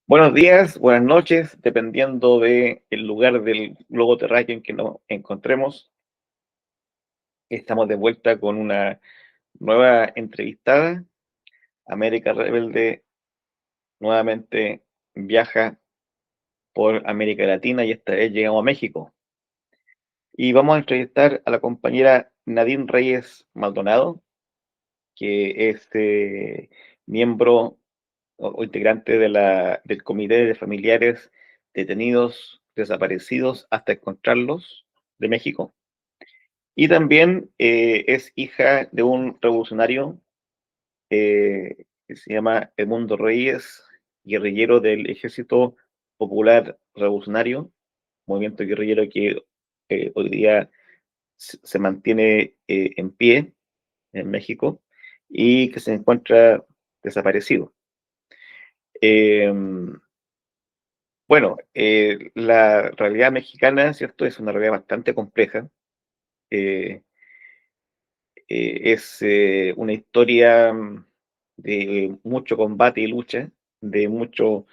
Buenos días, buenas noches, dependiendo del lugar del globo terráqueo en que nos encontremos. Estamos de vuelta con una nueva entrevistada. América Rebelde nuevamente viaja por América Latina y esta vez llegamos a México. Y vamos a entrevistar a la compañera Nadine Reyes Maldonado, que es miembro o integrante del Comité de Familiares Detenidos Desaparecidos hasta encontrarlos de México. Y también es hija de un revolucionario que se llama Edmundo Reyes, guerrillero del Ejército Popular Revolucionario, movimiento guerrillero que hoy día se mantiene en pie en México y que se encuentra desaparecido. Eh, la realidad mexicana, ¿cierto? Es una realidad bastante compleja. Eh, es una historia de mucho combate y lucha, de mucho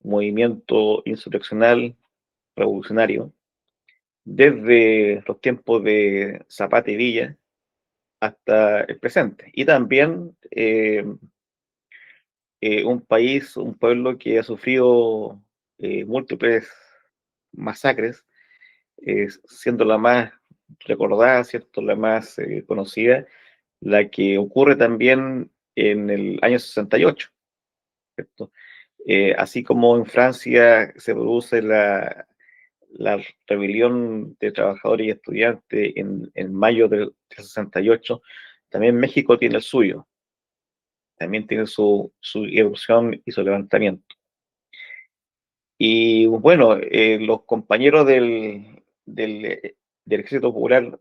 movimiento insurreccional, revolucionario, desde los tiempos de Zapata y Villa hasta el presente. Y también un país, un pueblo que ha sufrido múltiples masacres, siendo la más recordada, ¿cierto? La más conocida, la que ocurre también en el año 68, ¿cierto? Así como en Francia se produce la rebelión de trabajadores y estudiantes en mayo del 68, también México tiene el suyo, también tiene su erupción y su levantamiento. Y bueno, los compañeros del Ejército Popular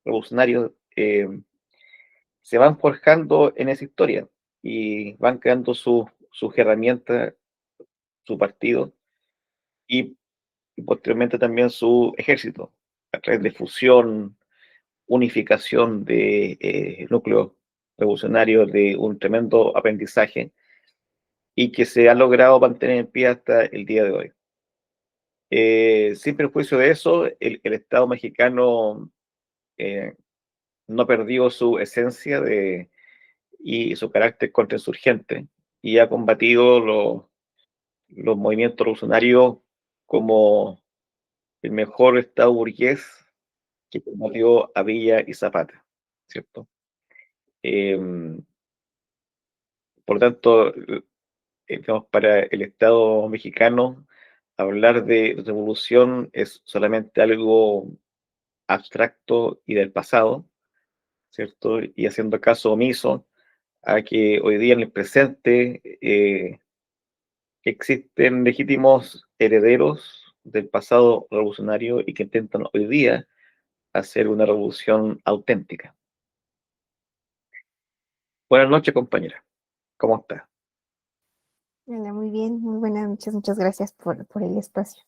Revolucionario se van forjando en esa historia y van creando sus herramientas, su partido y, y posteriormente también su ejército, a través de fusión, unificación de núcleos revolucionarios, de un tremendo aprendizaje y que se ha logrado mantener en pie hasta el día de hoy. Sin perjuicio de eso, el Estado mexicano eh, no perdió su esencia y su carácter contrainsurgente y ha combatido los movimientos revolucionarios como el mejor Estado burgués que combatió a Villa y Zapata, ¿cierto? Eh, por tanto, digamos, para el Estado mexicano, hablar de revolución es solamente algo abstracto y del pasado, ¿cierto? Y haciendo caso omiso a que hoy día en el presente existen legítimos herederos del pasado revolucionario y que intentan hoy día hacer una revolución auténtica. Buenas noches, compañera. ¿Cómo está? Hola, muy bien, muy buenas noches, muchas gracias por el espacio.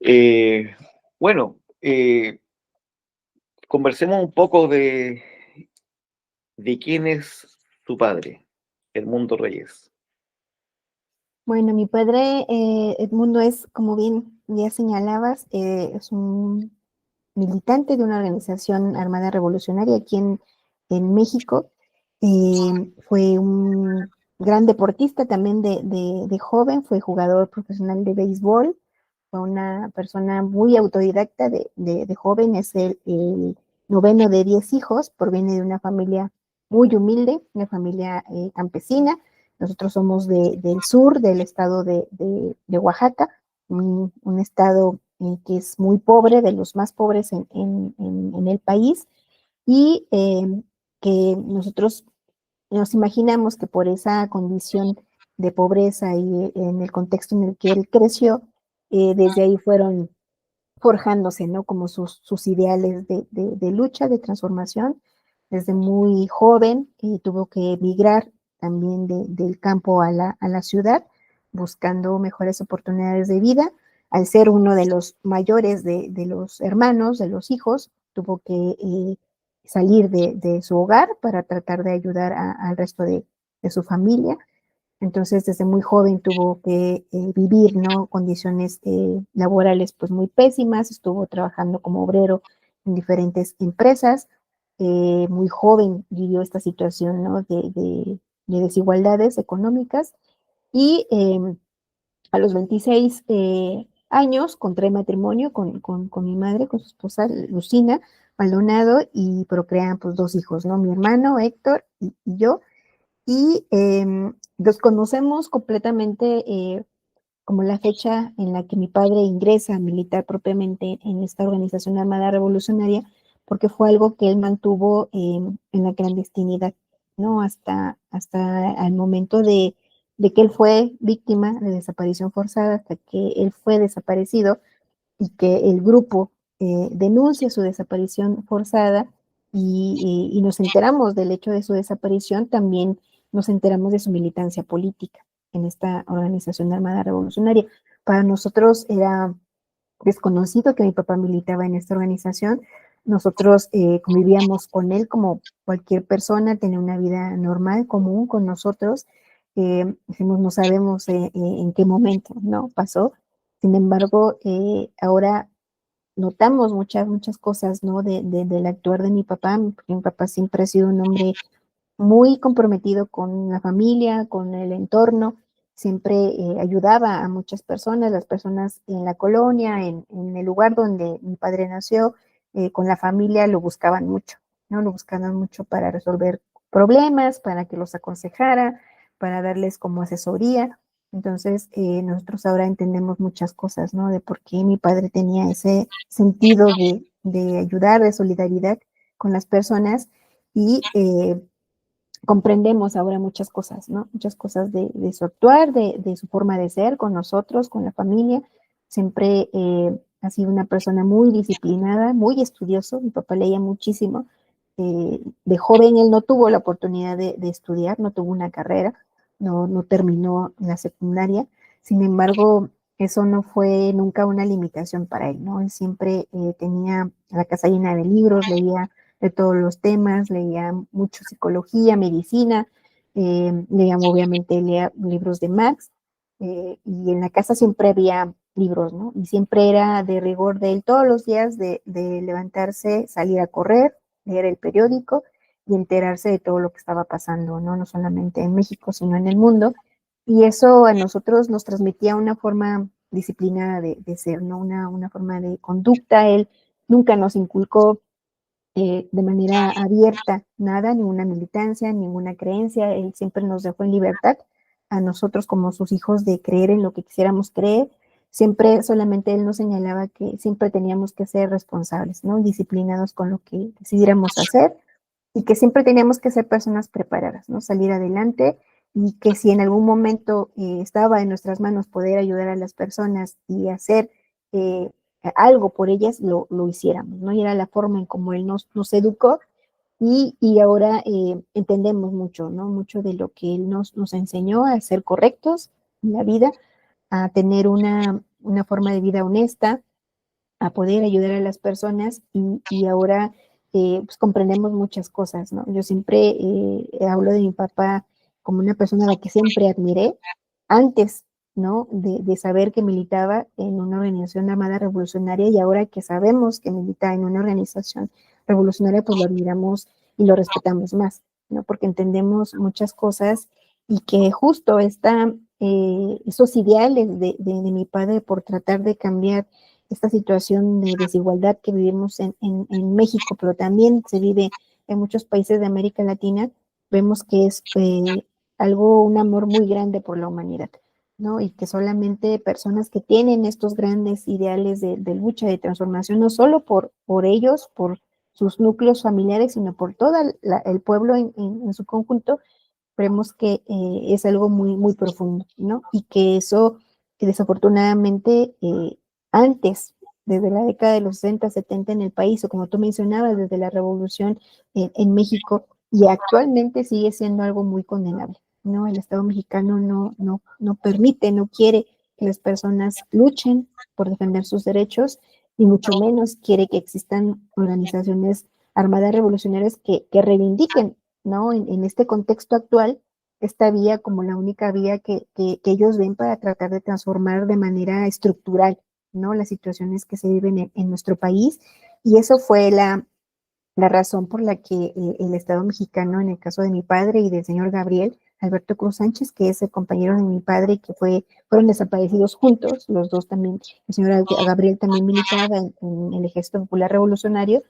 Eh, bueno, conversemos un poco de quién es su padre, Edmundo Reyes. Bueno, mi padre, Edmundo, es, como bien ya señalabas, es un militante de una organización armada revolucionaria aquí en México. Fue un gran deportista también de joven, fue jugador profesional de béisbol, fue una persona muy autodidacta de joven, es el noveno de 10 hijos, proviene de una familia muy humilde, una familia campesina. Nosotros somos del sur del estado de Oaxaca, un estado que es muy pobre, de los más pobres en el país, y que nosotros nos imaginamos que por esa condición de pobreza y en el contexto en el que él creció, desde ahí fueron forjándose, ¿no? Como sus ideales de lucha, de transformación. Desde muy joven tuvo que emigrar también del campo a la ciudad, buscando mejores oportunidades de vida. Al ser uno de los mayores de los hermanos, de los hijos, tuvo que salir de su hogar para tratar de ayudar al resto de su familia. Entonces, desde muy joven tuvo que vivir, ¿no? Condiciones laborales pues muy pésimas, estuvo trabajando como obrero en diferentes empresas, muy joven vivió esta situación, ¿no? De desigualdades económicas y a los 26 años contrae matrimonio con mi madre, con su esposa Lucina Maldonado, y procrean pues 2 hijos, ¿no? Mi hermano Héctor y yo, y desconocemos completamente como la fecha en la que mi padre ingresa a militar propiamente en esta organización armada revolucionaria, porque fue algo que él mantuvo en la clandestinidad, ¿no? Hasta el momento de que él fue víctima de desaparición forzada, hasta que él fue desaparecido y que el grupo denuncia su desaparición forzada y nos enteramos del hecho de su desaparición, también nos enteramos de su militancia política en esta organización armada revolucionaria. Para nosotros era desconocido que mi papá militaba en esta organización. Nosotros convivíamos con él como cualquier persona, tenía una vida normal, común con nosotros. No sabemos en qué momento no pasó. Sin embargo, ahora notamos muchas cosas, ¿no? Del actuar de mi papá, porque mi papá siempre ha sido un hombre muy comprometido con la familia, con el entorno, siempre ayudaba a muchas personas, las personas en la colonia, en el lugar donde mi padre nació, con la familia lo buscaban mucho, ¿no? Lo buscaban mucho para resolver problemas, para que los aconsejara, para darles como asesoría. Entonces, nosotros ahora entendemos muchas cosas, ¿no? De por qué mi padre tenía ese sentido de ayudar, de solidaridad con las personas y comprendemos ahora muchas cosas, ¿no? Muchas cosas de su actuar, de su forma de ser con nosotros, con la familia. Siempre ha sido una persona muy disciplinada, muy estudioso. Mi papá leía muchísimo. De joven él no tuvo la oportunidad de estudiar, no tuvo una carrera, no terminó la secundaria. Sin embargo, eso no fue nunca una limitación para él, ¿no? Él siempre tenía la casa llena de libros, leía de todos los temas, leía mucho psicología, medicina, leía libros de Marx, y en la casa siempre había libros, ¿no? Y siempre era de rigor de él todos los días de levantarse, salir a correr, leer el periódico y enterarse de todo lo que estaba pasando, ¿no? No solamente en México, sino en el mundo. Y eso a nosotros nos transmitía una forma disciplinada de ser, ¿no? Una forma de conducta. Él nunca nos inculcó de manera abierta, nada, ninguna militancia, ninguna creencia. Él siempre nos dejó en libertad a nosotros como sus hijos de creer en lo que quisiéramos creer. Siempre solamente él nos señalaba que siempre teníamos que ser responsables, ¿no? Disciplinados con lo que decidiéramos hacer y que siempre teníamos que ser personas preparadas, ¿no? Salir adelante y que si en algún momento estaba en nuestras manos poder ayudar a las personas y hacer eh, algo por ellas, lo hiciéramos, ¿no? Y era la forma en cómo él nos educó y ahora entendemos mucho, ¿no? Mucho de lo que él nos enseñó a ser correctos en la vida, a tener una forma de vida honesta, a poder ayudar a las personas y ahora pues comprendemos muchas cosas, ¿no? Yo siempre hablo de mi papá como una persona a la que siempre admiré antes, ¿no? De saber que militaba en una organización armada revolucionaria y ahora que sabemos que milita en una organización revolucionaria, pues lo admiramos y lo respetamos más, ¿no? Porque entendemos muchas cosas y que justo esos ideales de mi padre por tratar de cambiar esta situación de desigualdad que vivimos en México, pero también se vive en muchos países de América Latina, vemos que es un amor muy grande por la humanidad, ¿no? Y que solamente personas que tienen estos grandes ideales de lucha, de transformación, no solo por ellos, por sus núcleos familiares, sino por todo el pueblo en su conjunto, vemos que es algo muy profundo, ¿no? Y que eso, desafortunadamente, antes, desde la década de los 60, 70 en el país, o como tú mencionabas, desde la revolución en México, y actualmente sigue siendo algo muy condenable, ¿no? El Estado mexicano no permite, no quiere que las personas luchen por defender sus derechos, y mucho menos quiere que existan organizaciones armadas revolucionarias que reivindiquen, ¿no? En este contexto actual, esta vía como la única vía que ellos ven para tratar de transformar de manera estructural, ¿no? Las situaciones que se viven en nuestro país. Y eso fue la razón por la que el Estado mexicano, en el caso de mi padre y del señor Gabriel Alberto Cruz Sánchez, que es el compañero de mi padre, que fueron desaparecidos juntos, los dos también, el señor Gabriel también militaba en el Ejército Popular Revolucionario,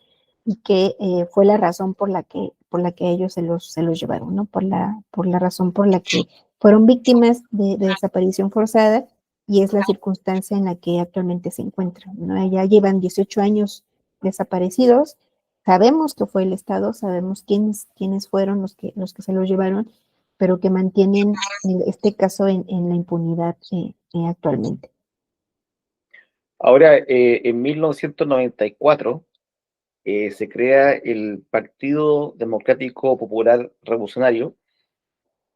y que fue la razón por la que ellos se los llevaron, ¿no? Por la razón por la que fueron víctimas de desaparición forzada, y es la circunstancia en la que actualmente se encuentran, ¿no? Ya llevan 18 años desaparecidos. Sabemos que fue el Estado, sabemos quiénes fueron los que se los llevaron, pero que mantienen este caso en la impunidad actualmente. Ahora, en 1994 se crea el Partido Democrático Popular Revolucionario,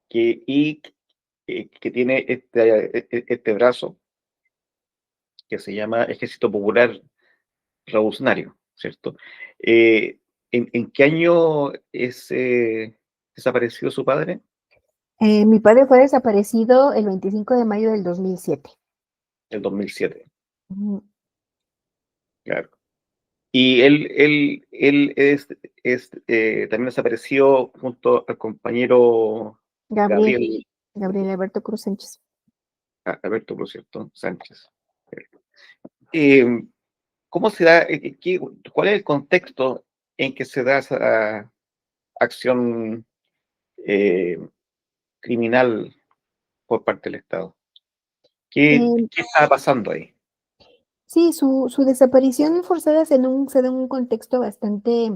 que tiene este brazo que se llama Ejército Popular Revolucionario, ¿cierto? ¿En qué año es desaparecido su padre? Mi padre fue desaparecido el 25 de mayo del 2007. El 2007, Ujú. claro. Y también desapareció junto al compañero Gabriel, Gabriel Gabriel Alberto Cruz Sánchez. Alberto, por cierto, Sánchez. Eh, ¿Cómo se da, cuál es el contexto en que se da esa acción eh, criminal por parte del Estado? ¿Qué, Eh, qué estaba pasando ahí? sí, su desaparición forzada se da en un contexto bastante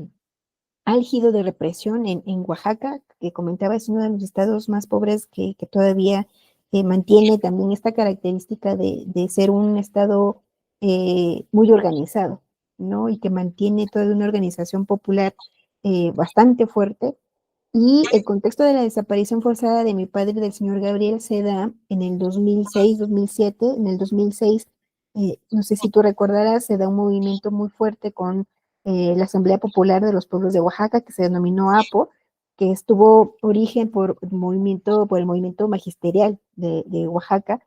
álgido de represión en Oaxaca, que comentaba es uno de los estados más pobres que todavía mantiene también esta característica de ser un estado muy organizado, ¿no? Y que mantiene toda una organización popular bastante fuerte. Y el contexto de la desaparición forzada de mi padre y del señor Gabriel se da en el 2006, 2007. En el 2006, no sé si tú recordarás, se da un movimiento muy fuerte con la Asamblea Popular de los Pueblos de Oaxaca, que se denominó APO, que estuvo origen por el movimiento magisterial de Oaxaca,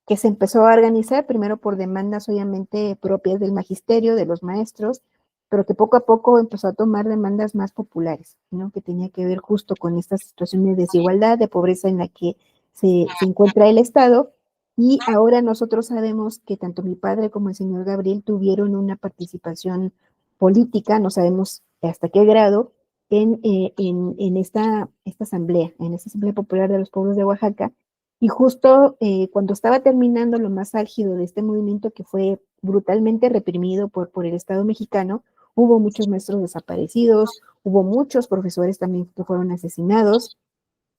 que se empezó a organizar primero por demandas obviamente propias del magisterio, de los maestros, pero que poco a poco empezó a tomar demandas más populares, ¿no? Que tenía que ver justo con esta situación de desigualdad, de pobreza en la que se encuentra el Estado. Y ahora nosotros sabemos que tanto mi padre como el señor Gabriel tuvieron una participación política, no sabemos hasta qué grado, en esta Asamblea Popular de los Pueblos de Oaxaca. Y justo cuando estaba terminando lo más álgido de este movimiento, que fue brutalmente reprimido por el Estado mexicano, hubo muchos maestros desaparecidos, hubo muchos profesores también que fueron asesinados,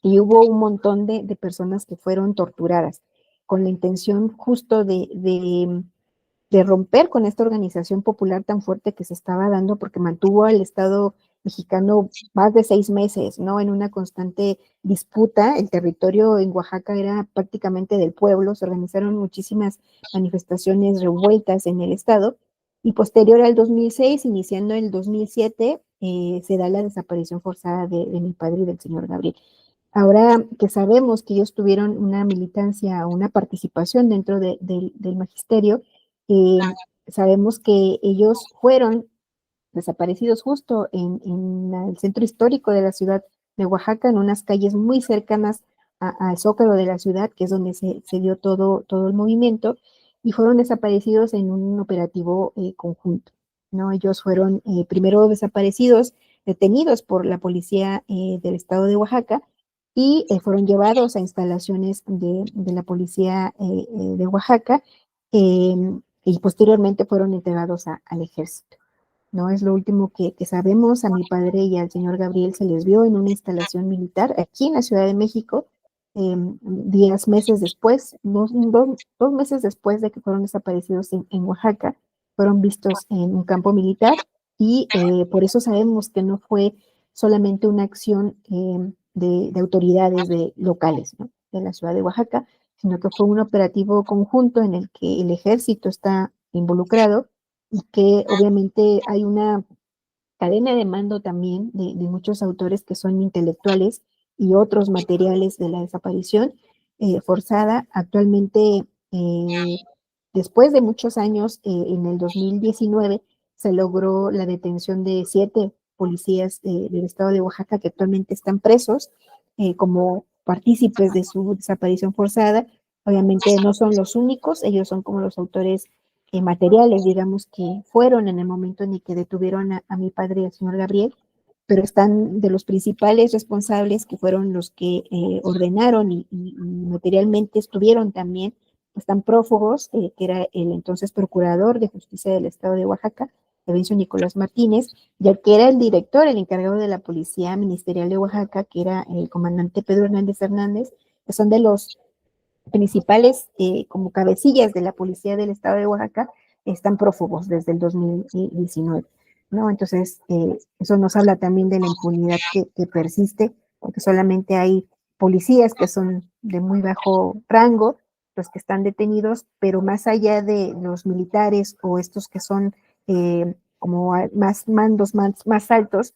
y hubo un montón de personas que fueron torturadas con la intención justo de romper con esta organización popular tan fuerte que se estaba dando, porque mantuvo al Estado mexicano más de 6 meses, ¿no? En una constante disputa. El territorio en Oaxaca era prácticamente del pueblo, se organizaron muchísimas manifestaciones, revueltas en el Estado, y posterior al 2006, iniciando el 2007, se da la desaparición forzada de mi padre y del señor Gabriel. Ahora que sabemos que ellos tuvieron una militancia, una participación dentro del magisterio, eh, sabemos que ellos fueron desaparecidos justo en el centro histórico de la ciudad de Oaxaca, en unas calles muy cercanas al Zócalo de la ciudad, que es donde se dio todo el movimiento, y fueron desaparecidos en un operativo conjunto, ¿no? Ellos fueron primero desaparecidos, detenidos por la policía del estado de Oaxaca, y fueron llevados a instalaciones de la policía de Oaxaca, eh, y posteriormente fueron entregados al ejército. ¿No? Es lo último que sabemos. A mi padre y al señor Gabriel se les vio en una instalación militar aquí en la Ciudad de México, meses después, 2 meses después de que fueron desaparecidos en Oaxaca, fueron vistos en un campo militar, y por eso sabemos que no fue solamente una acción de autoridades locales, ¿no? De la ciudad de Oaxaca, sino que fue un operativo conjunto en el que el ejército está involucrado, y que obviamente hay una cadena de mando también de muchos autores que son intelectuales y otros materiales de la desaparición forzada. Actualmente, después de muchos años, en el 2019 se logró la detención de 7 policías del estado de Oaxaca que actualmente están presos como partícipes de su desaparición forzada. Obviamente no son los únicos, ellos son como los autores materiales, digamos, que fueron en el momento en el que detuvieron a mi padre, el señor Gabriel, pero están de los principales responsables que fueron los que ordenaron y materialmente estuvieron también, están prófugos, que era el entonces procurador de justicia del estado de Oaxaca, Evencio Nicolás Martínez, ya que era el director, el encargado de la Policía Ministerial de Oaxaca, que era el comandante Pedro Hernández Hernández, que son de los principales como cabecillas de la policía del estado de Oaxaca, están prófugos desde el 2019, ¿no? Entonces, eso nos habla también de la impunidad que persiste, porque solamente hay policías que son de muy bajo rango, los que están detenidos, pero más allá de los militares o estos que son como más mandos más altos,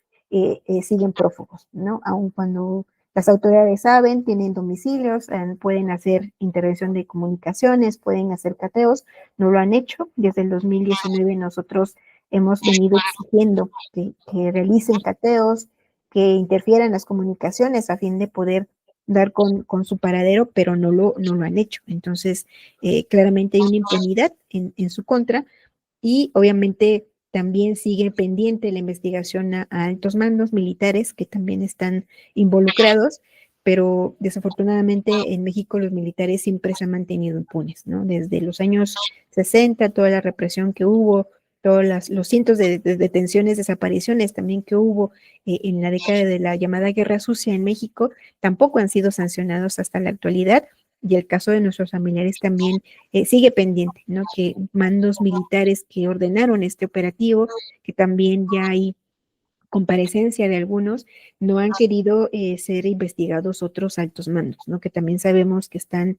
siguen prófugos, ¿no? Aun cuando las autoridades saben, tienen domicilios, pueden hacer intervención de comunicaciones, pueden hacer cateos, no lo han hecho. Desde el 2019 nosotros hemos venido exigiendo que realicen cateos, que interfieran las comunicaciones a fin de poder dar con su paradero, pero no lo han hecho. Entonces, claramente hay una impunidad en su contra y obviamente también sigue pendiente la investigación a altos mandos militares que también están involucrados, pero desafortunadamente en México los militares siempre se han mantenido impunes, ¿no? Desde los años 60, toda la represión que hubo, todos los cientos de detenciones, desapariciones también que hubo en la década de la llamada Guerra Sucia en México, tampoco han sido sancionados hasta la actualidad. Y el caso de nuestros familiares también sigue pendiente, ¿no? Que mandos militares que ordenaron este operativo, que también ya hay comparecencia de algunos, no han querido ser investigados otros altos mandos, ¿no? Que también sabemos que están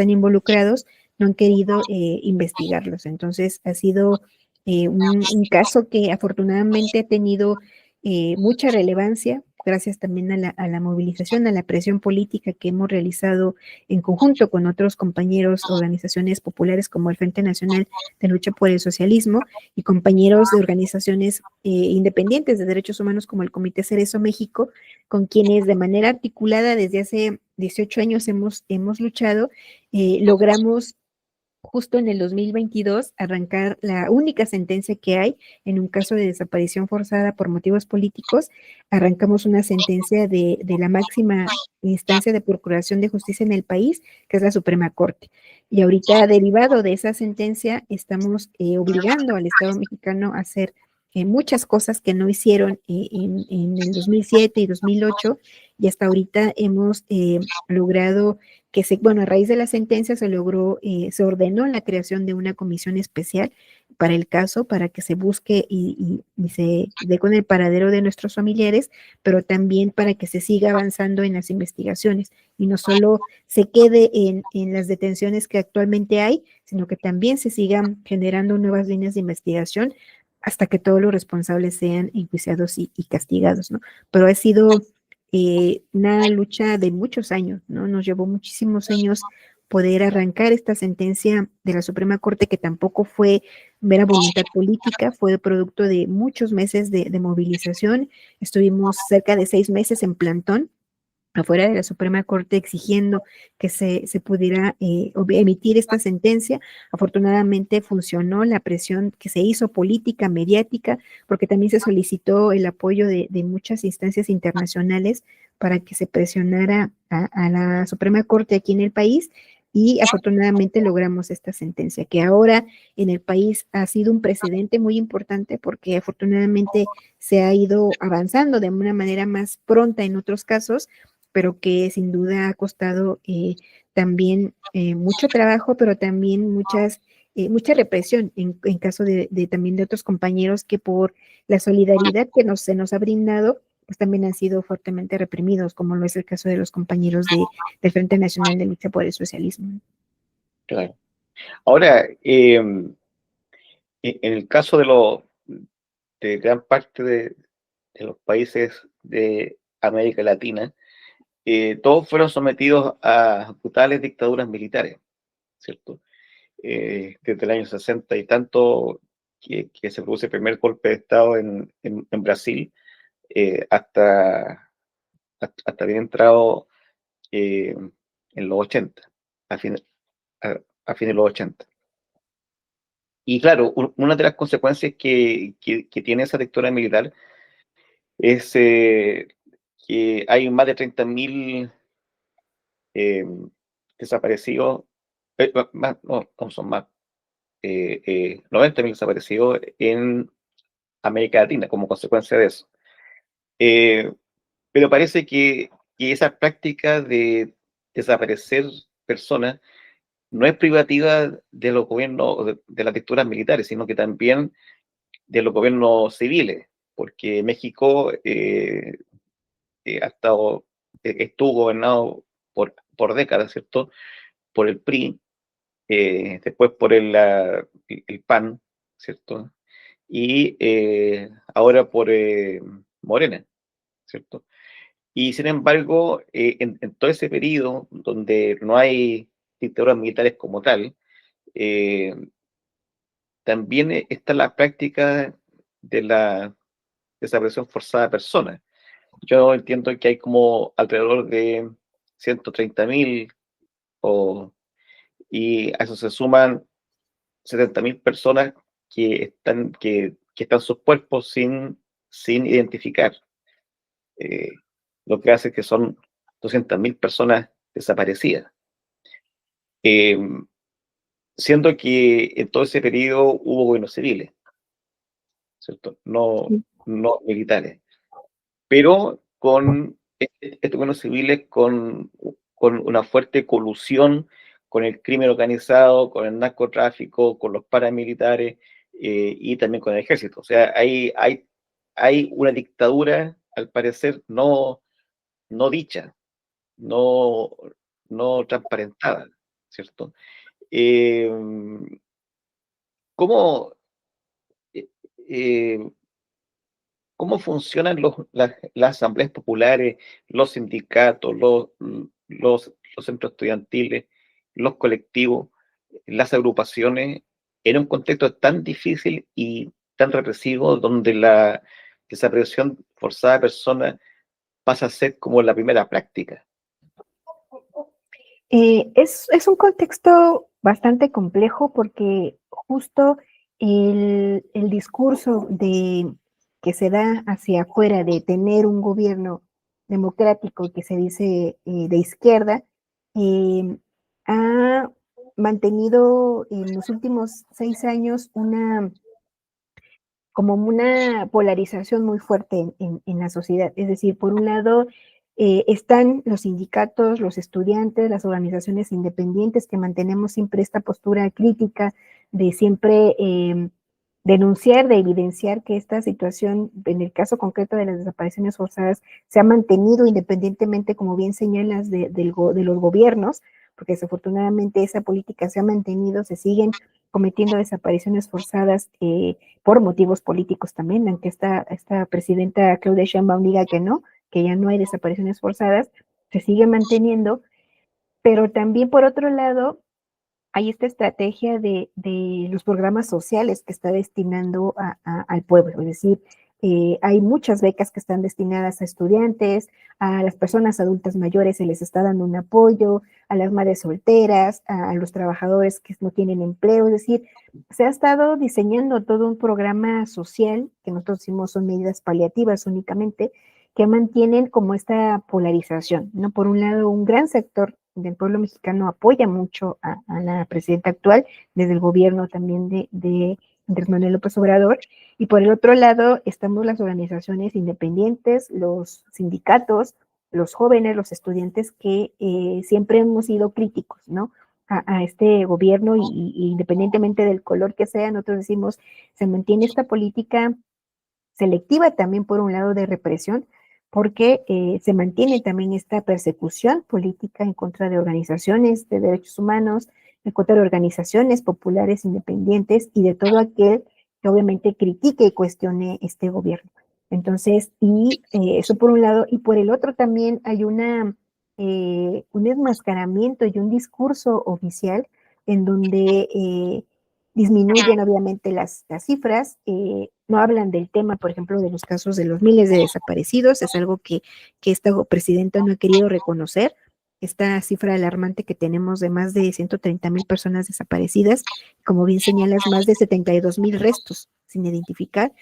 involucrados, no han querido investigarlos. Entonces, ha sido un caso que afortunadamente ha tenido mucha relevancia, gracias también a la movilización, a la presión política que hemos realizado en conjunto con otros compañeros, organizaciones populares como el Frente Nacional de Lucha por el Socialismo y compañeros de organizaciones independientes de derechos humanos como el Comité Cerezo México, con quienes de manera articulada desde hace 18 años hemos luchado, logramos justo en el 2022 arrancar la única sentencia que hay en un caso de desaparición forzada por motivos políticos. Arrancamos una sentencia de la máxima instancia de procuración de justicia en el país, que es la Suprema Corte. Y ahorita, derivado de esa sentencia, estamos obligando al Estado mexicano a hacer muchas cosas que no hicieron en el 2007 y 2008, y hasta ahorita hemos logrado que bueno, a raíz de la sentencia se logró, se ordenó la creación de una comisión especial para el caso, para que se busque y se dé con el paradero de nuestros familiares, pero también para que se siga avanzando en las investigaciones y no solo se quede en las detenciones que actualmente hay, sino que también se sigan generando nuevas líneas de investigación hasta que todos los responsables sean enjuiciados y castigados, ¿no? Pero ha sido una lucha de muchos años, ¿no? Nos llevó muchísimos años poder arrancar esta sentencia de la Suprema Corte, que tampoco fue mera voluntad política, fue producto de muchos meses de movilización. Estuvimos cerca de 6 meses en plantón afuera de la Suprema Corte exigiendo que se pudiera emitir esta sentencia. Afortunadamente funcionó la presión que se hizo política, mediática, porque también se solicitó el apoyo de muchas instancias internacionales para que se presionara a la Suprema Corte aquí en el país y afortunadamente logramos esta sentencia, que ahora en el país ha sido un precedente muy importante porque afortunadamente se ha ido avanzando de una manera más pronta en otros casos, pero que sin duda ha costado también mucho trabajo, pero también mucha represión en caso también de otros compañeros que por la solidaridad que se nos ha brindado, pues también han sido fuertemente reprimidos, como lo es el caso de los compañeros del Frente Nacional de Lucha por el Socialismo. Claro. Ahora, en el caso de gran parte de los países de América Latina, todos fueron sometidos a brutales dictaduras militares, ¿cierto? Desde el año 60 y tanto que se produce el primer golpe de Estado en Brasil, hasta bien entrado en los 80, a fin, a fin de los 80. Y claro, una de las consecuencias que tiene esa dictadura militar es que hay más de 30.000 desaparecidos, más, no son más, 90.000 desaparecidos en América Latina como consecuencia de eso. Pero parece que esa práctica de desaparecer personas no es privativa de los gobiernos, de las dictaduras militares, sino que también de los gobiernos civiles, porque México ha estado, estuvo gobernado por décadas, ¿cierto? Por el PRI, después por el PAN, ¿cierto? Y ahora por Morena, ¿cierto? Y sin embargo, en todo ese periodo donde no hay dictaduras militares como tal, eh, también está la práctica de la desaparición forzada de personas. Yo entiendo que hay como alrededor de 130.000 y a eso se suman 70.000 personas que están sus cuerpos sin identificar, eh, lo que hace que son 200.000 personas desaparecidas. Eh, Siendo que en todo ese periodo hubo gobiernos civiles, ¿cierto? No militares, pero con estos gobiernos civiles con una fuerte colusión con el crimen organizado, con el narcotráfico, con los paramilitares y también con el ejército. O sea, hay una dictadura, al parecer, no dicha, no, no transparentada, ¿cierto? Eh, ¿cómo, eh, eh, ¿Cómo funcionan las asambleas populares, los sindicatos, los centros estudiantiles, los colectivos, las agrupaciones, en un contexto tan difícil y tan represivo donde la desaparición forzada de personas pasa a ser como la primera práctica? Es un contexto bastante complejo porque justo el discurso que se da hacia afuera de tener un gobierno democrático que se dice de izquierda, eh, ha mantenido en los últimos 6 años como una polarización muy fuerte en la sociedad. Es decir, por un lado están los sindicatos, los estudiantes, las organizaciones independientes que mantenemos siempre esta postura crítica de siempre denunciar, de evidenciar que esta situación, en el caso concreto de las desapariciones forzadas, se ha mantenido independientemente, como bien señalas, de los gobiernos, porque desafortunadamente esa política se ha mantenido, se siguen cometiendo desapariciones forzadas por motivos políticos también, aunque esta presidenta Claudia Sheinbaum diga que ya no hay desapariciones forzadas, se sigue manteniendo, pero también por otro lado hay esta estrategia de los programas sociales que está destinando al pueblo, es decir, hay muchas becas que están destinadas a estudiantes, a las personas adultas mayores se les está dando un apoyo, a las madres solteras, a los trabajadores que no tienen empleo, es decir, se ha estado diseñando todo un programa social, que nosotros decimos son medidas paliativas únicamente, que mantienen como esta polarización, ¿no? Por un lado, un gran sector del pueblo mexicano apoya mucho a la presidenta actual, desde el gobierno también de Andrés Manuel López Obrador, y por el otro lado estamos las organizaciones independientes, los sindicatos, los jóvenes, los estudiantes que siempre hemos sido críticos, ¿no? A este gobierno y independientemente del color que sea, nosotros decimos, se mantiene esta política selectiva también por un lado de represión, porque se mantiene también esta persecución política en contra de organizaciones de derechos humanos, en contra de organizaciones populares independientes y de todo aquel que obviamente critique y cuestione este gobierno. Entonces, y eso por un lado, y por el otro también hay una un enmascaramiento y un discurso oficial en donde disminuyen obviamente las cifras, no hablan del tema, por ejemplo, de los casos de los miles de desaparecidos, es algo que esta presidenta no ha querido reconocer, esta cifra alarmante que tenemos de más de 130,000 personas desaparecidas, como bien señalas, más de 72,000 restos sin identificar,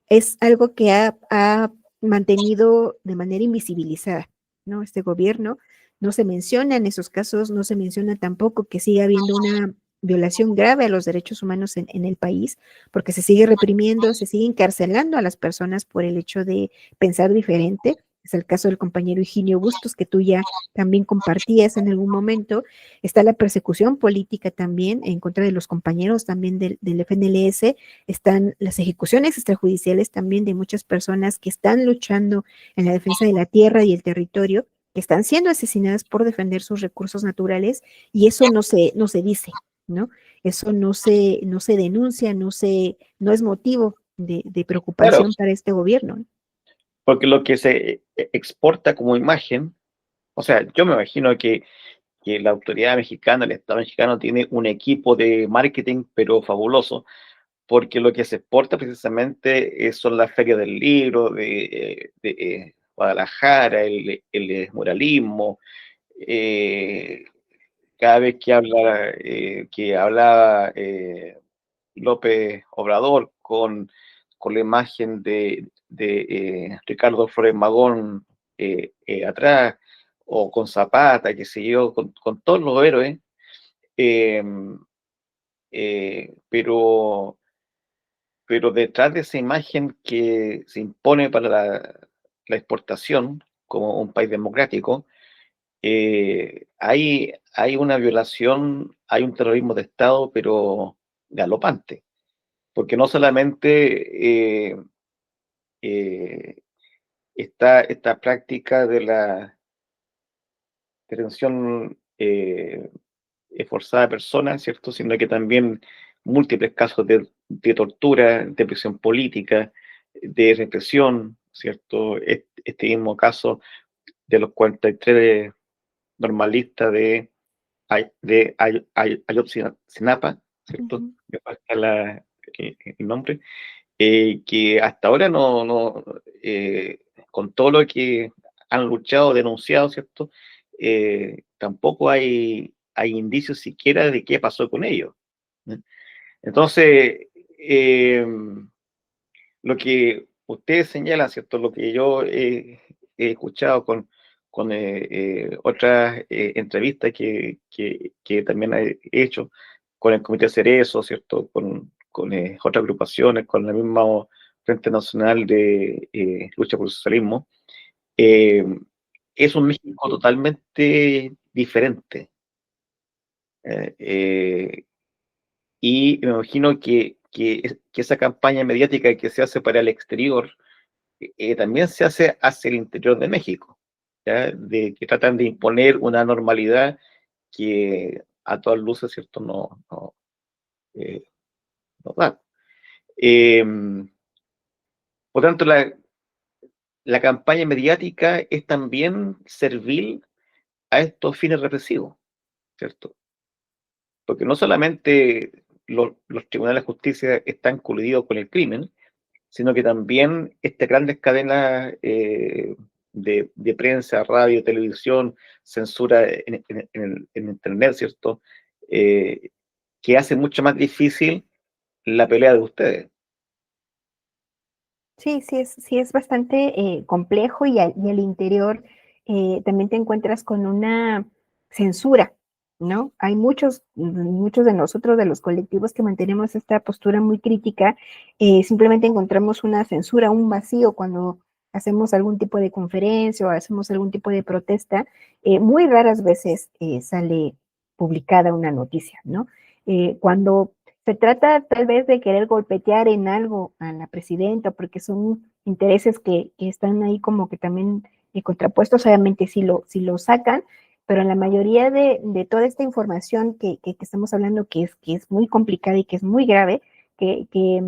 es algo que ha mantenido de manera invisibilizada, ¿no? Este gobierno no se menciona en esos casos, no se menciona tampoco que sigue habiendo una violación grave a los derechos humanos en el país, porque se sigue reprimiendo, se sigue encarcelando a las personas por el hecho de pensar diferente. Es el caso del compañero Higinio Bustos, que tú ya también compartías en algún momento. Está la persecución política también en contra de los compañeros también del FNLS, están las ejecuciones extrajudiciales también de muchas personas que están luchando en la defensa de la tierra y el territorio, que están siendo asesinadas por defender sus recursos naturales, y eso no se dice, ¿no? Eso no se denuncia, no es motivo de Claro, preocupación para este gobierno. porque lo que se exporta como imagen, o sea, yo me imagino que la autoridad mexicana, el Estado mexicano, tiene un equipo de marketing, pero fabuloso, porque lo que se exporta precisamente son las ferias del libro, de Guadalajara, el muralismo, eh, cada vez que hablaba López Obrador con la imagen de Ricardo Flores Magón atrás, o con Zapata, que se yo, con todos los héroes, eh, pero detrás de esa imagen que se impone para la exportación como un país democrático, hay una violación, hay un terrorismo de Estado, pero galopante, porque no solamente eh, está esta práctica de la detención forzada de personas, ¿cierto? Sino que también múltiples casos de tortura, de prisión política, de represión, ¿cierto? Este mismo caso de los 43 normalistas de Ayotzinapa, ¿cierto? Ujú. Me falta el nombre, que hasta ahora con todo lo que han luchado, denunciado, ¿cierto? Tampoco hay indicios siquiera de qué pasó con ellos. ¿Eh? Entonces, lo que ustedes señalan, ¿cierto? Lo que yo he escuchado con otras entrevistas que también he hecho con el Comité Cerezo, ¿cierto? Con otras agrupaciones, con el mismo Frente Nacional de Lucha por el Socialismo, eh, es un México totalmente diferente. Eh, y me imagino que esa campaña mediática que se hace para el exterior también se hace hacia el interior de México, ¿ya? De que tratan de imponer una normalidad que a todas luces, ¿cierto? Eh, no da. Eh, por tanto, la campaña mediática es también servil a estos fines represivos, ¿cierto? Porque no solamente los tribunales de justicia están coludidos con el crimen, sino que también estas grandes cadenas de prensa, radio, televisión, censura en Internet, ¿cierto? Eh, que hace mucho más difícil la pelea de ustedes. Sí, sí es bastante complejo y al interior también te encuentras con una censura, ¿no? Hay muchos de nosotros, de los colectivos que mantenemos esta postura muy crítica, simplemente encontramos una censura, un vacío cuando hacemos algún tipo de conferencia o hacemos algún tipo de protesta. Muy raras veces sale publicada una noticia, ¿no? Cuando se trata tal vez de querer golpetear en algo a la presidenta, porque son intereses que están ahí como que también contrapuestos, obviamente si lo sacan, pero en la mayoría de toda esta información que estamos hablando, que es muy complicada y que es muy grave, que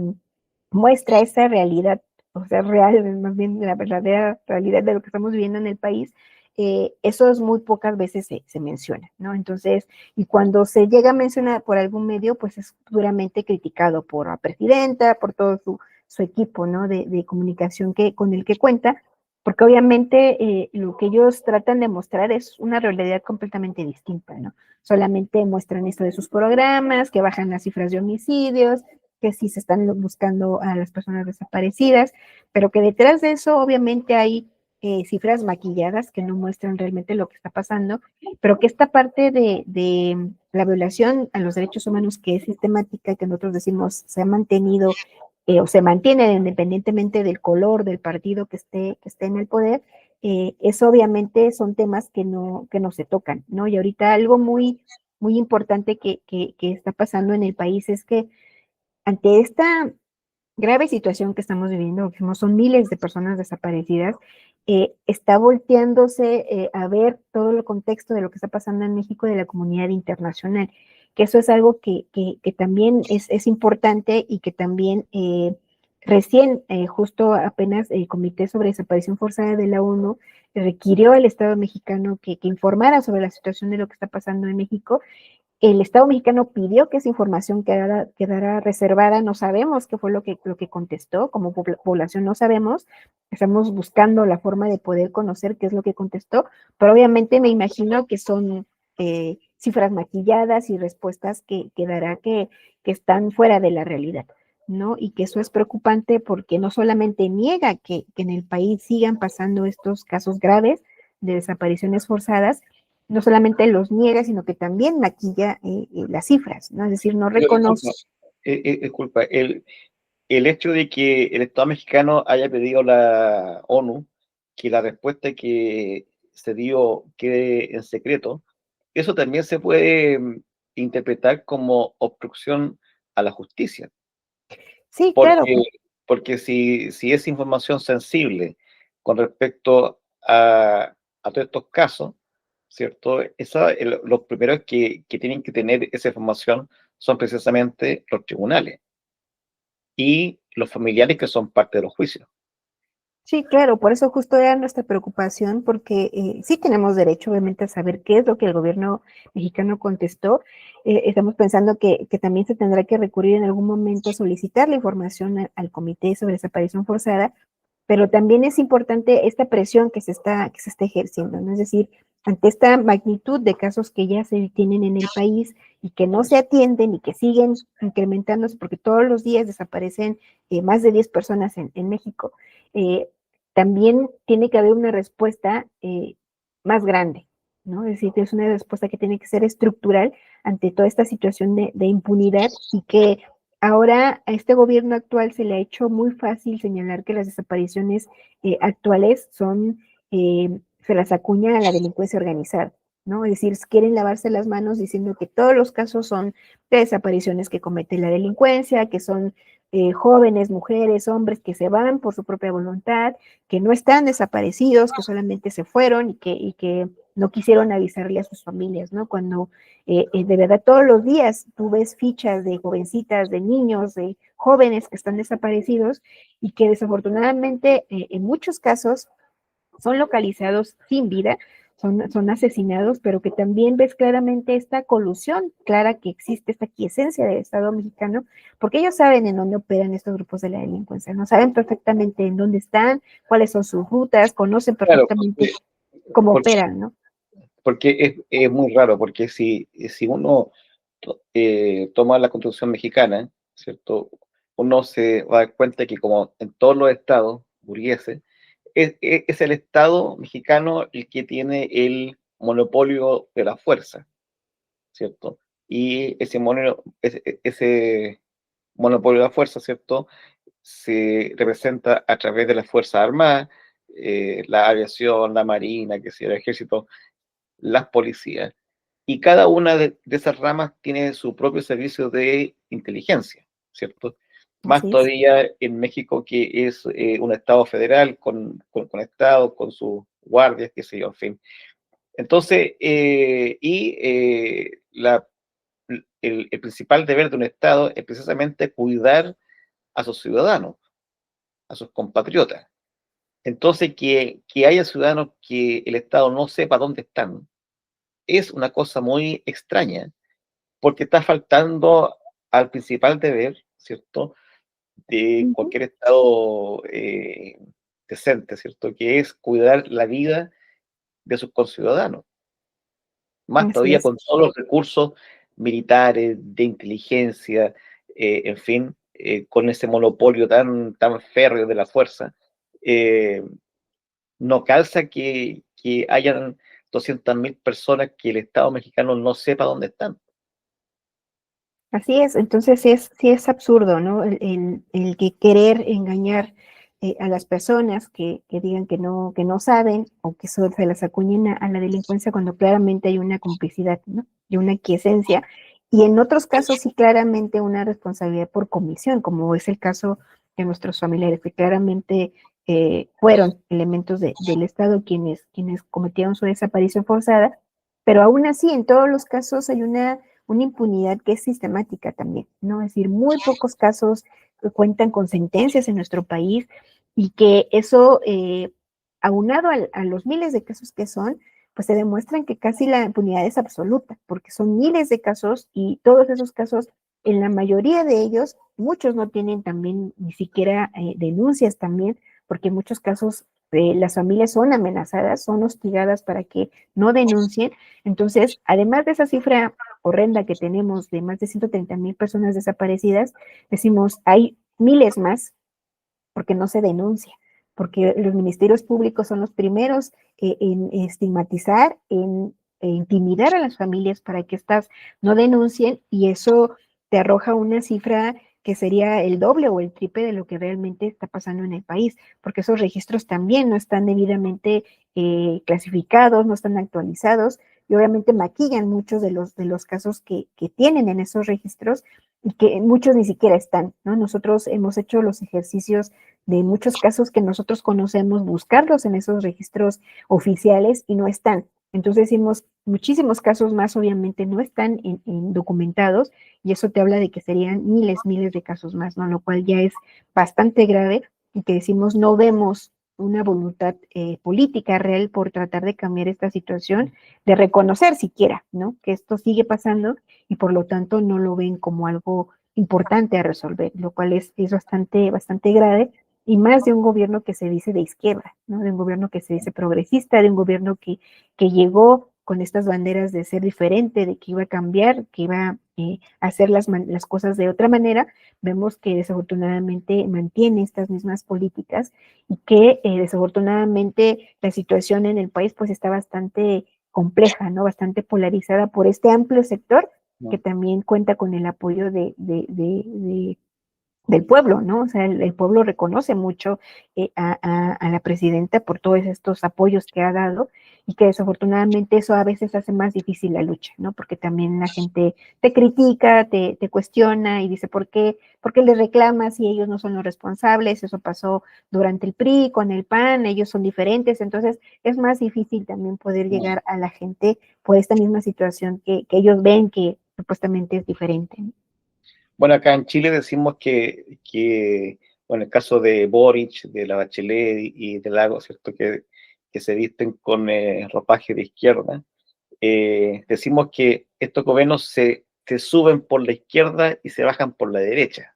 muestra esa realidad, o sea, real, más bien la verdadera realidad de lo que estamos viviendo en el país, eso es muy pocas veces se menciona, ¿no? Entonces, y cuando se llega a mencionar por algún medio, pues es duramente criticado por la presidenta, por todo su equipo, ¿no? De comunicación con el que cuenta, porque obviamente lo que ellos tratan de mostrar es una realidad completamente distinta, ¿no? Solamente muestran esto de sus programas, que bajan las cifras de homicidios, que sí se están buscando a las personas desaparecidas, pero que detrás de eso obviamente hay cifras maquilladas que no muestran realmente lo que está pasando, pero que esta parte de la violación a los derechos humanos que es sistemática, que nosotros decimos se ha mantenido o se mantiene independientemente del color del partido que esté en el poder, eso obviamente son temas que no se tocan, ¿no? Y ahorita algo muy importante que está pasando en el país es que ante esta grave situación que estamos viviendo, como son miles de personas desaparecidas, está volteándose a ver todo el contexto de lo que está pasando en México de la comunidad internacional, que eso es algo que también es importante y que también recién, justo apenas el Comité sobre Desaparición Forzada de la ONU requirió al Estado mexicano que informara sobre la situación de lo que está pasando en México. El Estado mexicano pidió que esa información quedara reservada, no sabemos qué fue lo que contestó, como población no sabemos, estamos buscando la forma de poder conocer qué es lo que contestó, pero obviamente me imagino que son cifras maquilladas y respuestas que dará que están fuera de la realidad, ¿no? Y que eso es preocupante porque no solamente niega que en el país sigan pasando estos casos graves de desapariciones forzadas, no solamente los niega, sino que también maquilla las cifras, ¿no? Es decir, no Pero reconoce. disculpa, el hecho de que el Estado mexicano haya pedido a la ONU que la respuesta que se dio quede en secreto, eso también se puede interpretar como obstrucción a la justicia, Sí, claro, porque, porque si es información sensible con respecto a todos estos casos, ¿cierto? Los primeros que tienen que tener esa información son precisamente los tribunales y los familiares que son parte de los juicios. sí, claro, por eso justo era nuestra preocupación, porque sí tenemos derecho, obviamente, a saber qué es lo que el gobierno mexicano contestó. Estamos pensando que también se tendrá que recurrir en algún momento a solicitar la información al Comité sobre Desaparición Forzada, pero también es importante esta presión que se está ejerciendo, ¿no? Es decir, ante esta magnitud de casos que ya se tienen en el país y que no se atienden y que siguen incrementándose, porque todos los días desaparecen más de 10 personas en México, eh, también tiene que haber una respuesta más grande, ¿no? Es decir, es una respuesta que tiene que ser estructural ante toda esta situación de impunidad y que ahora a este gobierno actual se le ha hecho muy fácil señalar que las desapariciones actuales se las acuña a la delincuencia organizada, ¿no? Es decir, quieren lavarse las manos diciendo que todos los casos son de desapariciones que comete la delincuencia, que son jóvenes, mujeres, hombres que se van por su propia voluntad, que no están desaparecidos, que solamente se fueron y que no quisieron avisarle a sus familias, ¿no? Cuando de verdad todos los días tú ves fichas de jovencitas, de niños, de jóvenes que están desaparecidos y que desafortunadamente en muchos casos son localizados sin vida, son asesinados, pero que también ves claramente esta colusión clara que existe, esta quiesencia del Estado mexicano, porque ellos saben en dónde operan estos grupos de la delincuencia, no saben perfectamente en dónde están, cuáles son sus rutas, conocen Claro, perfectamente cómo porque, operan, ¿no? porque es muy raro, porque si uno toma la Constitución mexicana, ¿cierto? Uno se va a dar cuenta que como en todos los estados burgueses, es el Estado mexicano el que tiene el monopolio de la fuerza, ¿cierto? Y ese monopolio de la fuerza, ¿cierto? Se representa a través de las Fuerzas Armadas, la aviación, la marina, que sea el ejército, las policías. Y cada una de esas ramas tiene su propio servicio de inteligencia, ¿cierto? Más Así es. todavía en México, que es un estado federal con estados, con sus guardias, qué sé yo, en fin. Entonces, el principal deber de un estado es precisamente cuidar a sus ciudadanos, a sus compatriotas. Entonces, que haya ciudadanos que el Estado no sepa dónde están, es una cosa muy extraña, porque está faltando al principal deber, ¿cierto?, de Ujú. cualquier Estado decente, ¿cierto?, que es cuidar la vida de sus conciudadanos, más Así todavía es. con todos los recursos militares, de inteligencia, en fin, con ese monopolio tan férreo de la fuerza. eh, no calza que hayan 200.000 personas que el Estado mexicano no sepa dónde están. Así es, entonces sí es absurdo, ¿no? El que querer engañar a las personas que digan que no saben o que solo se las acuñen a la delincuencia cuando claramente hay una complicidad, ¿no? Y una aquiescencia. Y en otros casos sí claramente una responsabilidad por comisión, como es el caso de nuestros familiares, que claramente fueron elementos del Estado quienes cometieron su desaparición forzada, pero aún así en todos los casos hay una impunidad que es sistemática también, ¿no? Es decir, muy pocos casos cuentan con sentencias en nuestro país y que eso, aunado a los miles de casos que son, pues se demuestran que casi la impunidad es absoluta, porque son miles de casos y todos esos casos, en la mayoría de ellos, muchos no tienen también ni siquiera denuncias también, porque en muchos casos las familias son amenazadas, son hostigadas para que no denuncien. Entonces, además de esa cifra horrenda que tenemos de más de 130,000 personas desaparecidas, decimos, hay miles más porque no se denuncia, porque los ministerios públicos son los primeros en estigmatizar, en intimidar a las familias para que éstas no denuncien y eso te arroja una cifra que sería el doble o el triple de lo que realmente está pasando en el país, porque esos registros también no están debidamente clasificados, no están actualizados y obviamente maquillan muchos de los casos que tienen en esos registros y que muchos ni siquiera están, ¿no? Nosotros hemos hecho los ejercicios de muchos casos que nosotros conocemos, buscarlos en esos registros oficiales y no están. Entonces decimos, muchísimos casos más obviamente no están en documentados y eso te habla de que serían miles de casos más, ¿no? Lo cual ya es bastante grave y que decimos no vemos una voluntad política real por tratar de cambiar esta situación, de reconocer siquiera, ¿no? Que esto sigue pasando y por lo tanto no lo ven como algo importante a resolver, lo cual es bastante grave y más de un gobierno que se dice de izquierda, ¿no? De un gobierno que se dice progresista, de un gobierno que llegó con estas banderas de ser diferente, de que iba a cambiar, que iba a hacer las cosas de otra manera, vemos que desafortunadamente mantiene estas mismas políticas y que desafortunadamente la situación en el país pues está bastante compleja, ¿no? Bastante polarizada por este amplio sector que ¿No? también cuenta con el apoyo del pueblo, ¿no? O sea, el pueblo reconoce mucho a la presidenta por todos estos apoyos que ha dado y que desafortunadamente eso a veces hace más difícil la lucha, ¿no? Porque también la gente te critica, te cuestiona y dice, por qué le reclamas si ellos no son los responsables? Eso pasó durante el PRI, con el PAN, ellos son diferentes, entonces es más difícil también poder No. llegar a la gente por esta misma situación que ellos ven que supuestamente es diferente, ¿no? Bueno, acá en Chile decimos bueno, en el caso de Boric, de la Bachelet y de Lagos, ¿cierto? Que se visten con ropaje de izquierda, decimos que estos gobiernos se suben por la izquierda y se bajan por la derecha.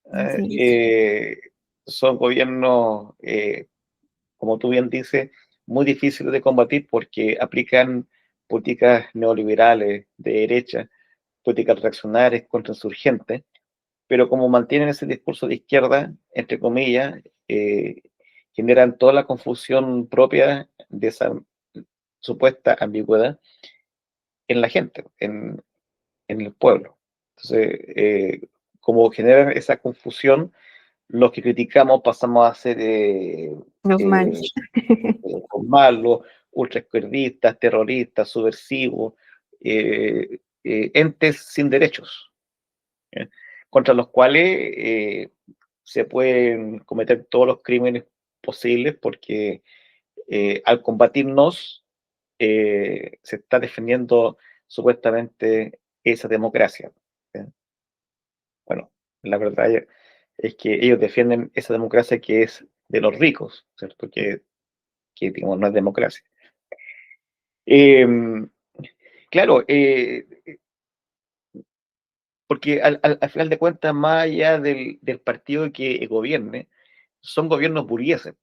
¿Eh? Así es. Son gobiernos, como tú bien dices, muy difíciles de combatir porque aplican políticas neoliberales de derecha, políticas reaccionarias contra insurgentes, pero como mantienen ese discurso de izquierda, entre comillas, eh, generan toda la confusión propia de esa supuesta ambigüedad en la gente, en el pueblo. Entonces, como generan esa confusión, los que criticamos pasamos a ser Los eh, malos. malos, ultraizquierdistas, terroristas, subversivos, entes sin derechos, ¿eh? Contra los cuales se pueden cometer todos los crímenes posibles porque al combatirnos se está defendiendo supuestamente esa democracia, ¿eh? Bueno, la verdad es que ellos defienden esa democracia que es los ricos, ¿cierto? Que digamos, no es democracia. Claro, porque al final de cuentas, más allá del partido que gobierne, son gobiernos burgueses,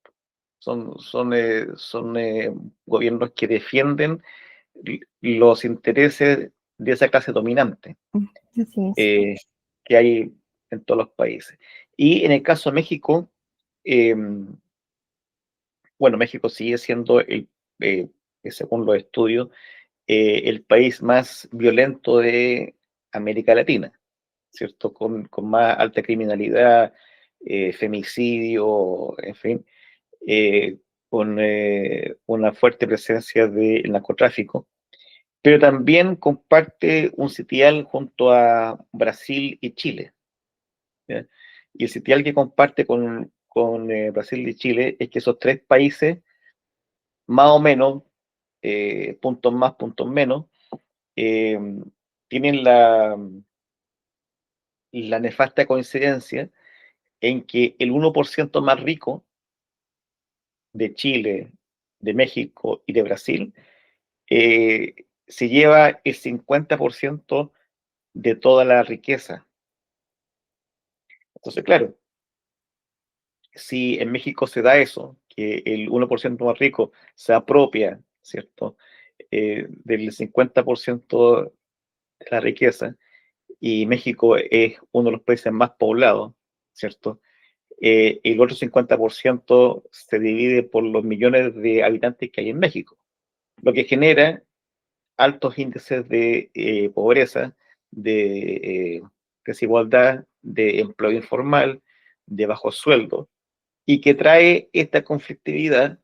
son gobiernos que defienden los intereses de esa clase dominante Así es. que hay en todos los países. Y en el caso de México, bueno, México sigue siendo, según los estudios, el país más violento de América Latina, ¿cierto? Con más alta criminalidad, femicidio, en fin, con una fuerte presencia del narcotráfico, pero también comparte un sitial junto a Brasil y Chile. ¿Ya? Y el sitial que comparte con Brasil y Chile es que esos tres países, más o menos, puntos más, puntos menos, eh, tienen la nefasta coincidencia en que el 1% más rico de Chile, de México y de Brasil se lleva el 50% de toda la riqueza. Entonces, claro, si en México se da eso, que el 1% más rico se apropia, ¿cierto? Del 50% de la riqueza, y México es uno de los países más poblados, ¿cierto? El otro 50% se divide por los millones de habitantes que hay en México, lo que genera altos índices de pobreza, de desigualdad, de empleo informal, de bajos sueldos, y que trae esta conflictividad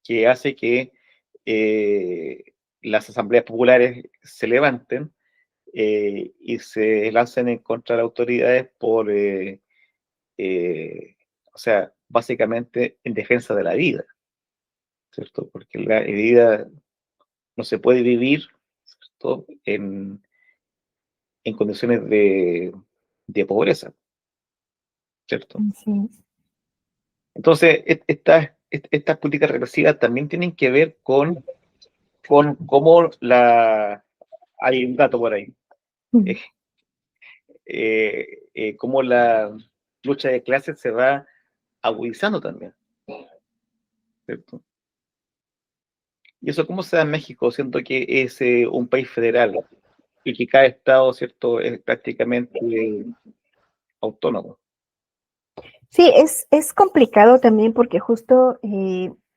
que hace que eh, las asambleas populares se levanten y se lancen en contra de las autoridades o sea, básicamente en defensa de la vida, ¿cierto? Porque la vida no se puede vivir, ¿cierto? En condiciones de pobreza, ¿cierto? Así es. Entonces, estas políticas represivas también tienen que ver con cómo hay un dato por ahí, eh, cómo la lucha de clases se va agudizando también, ¿cierto? ¿Y eso cómo se da en México? Siento que es un país federal y que cada estado, ¿cierto?, es prácticamente autónomo. Sí, es complicado también porque justo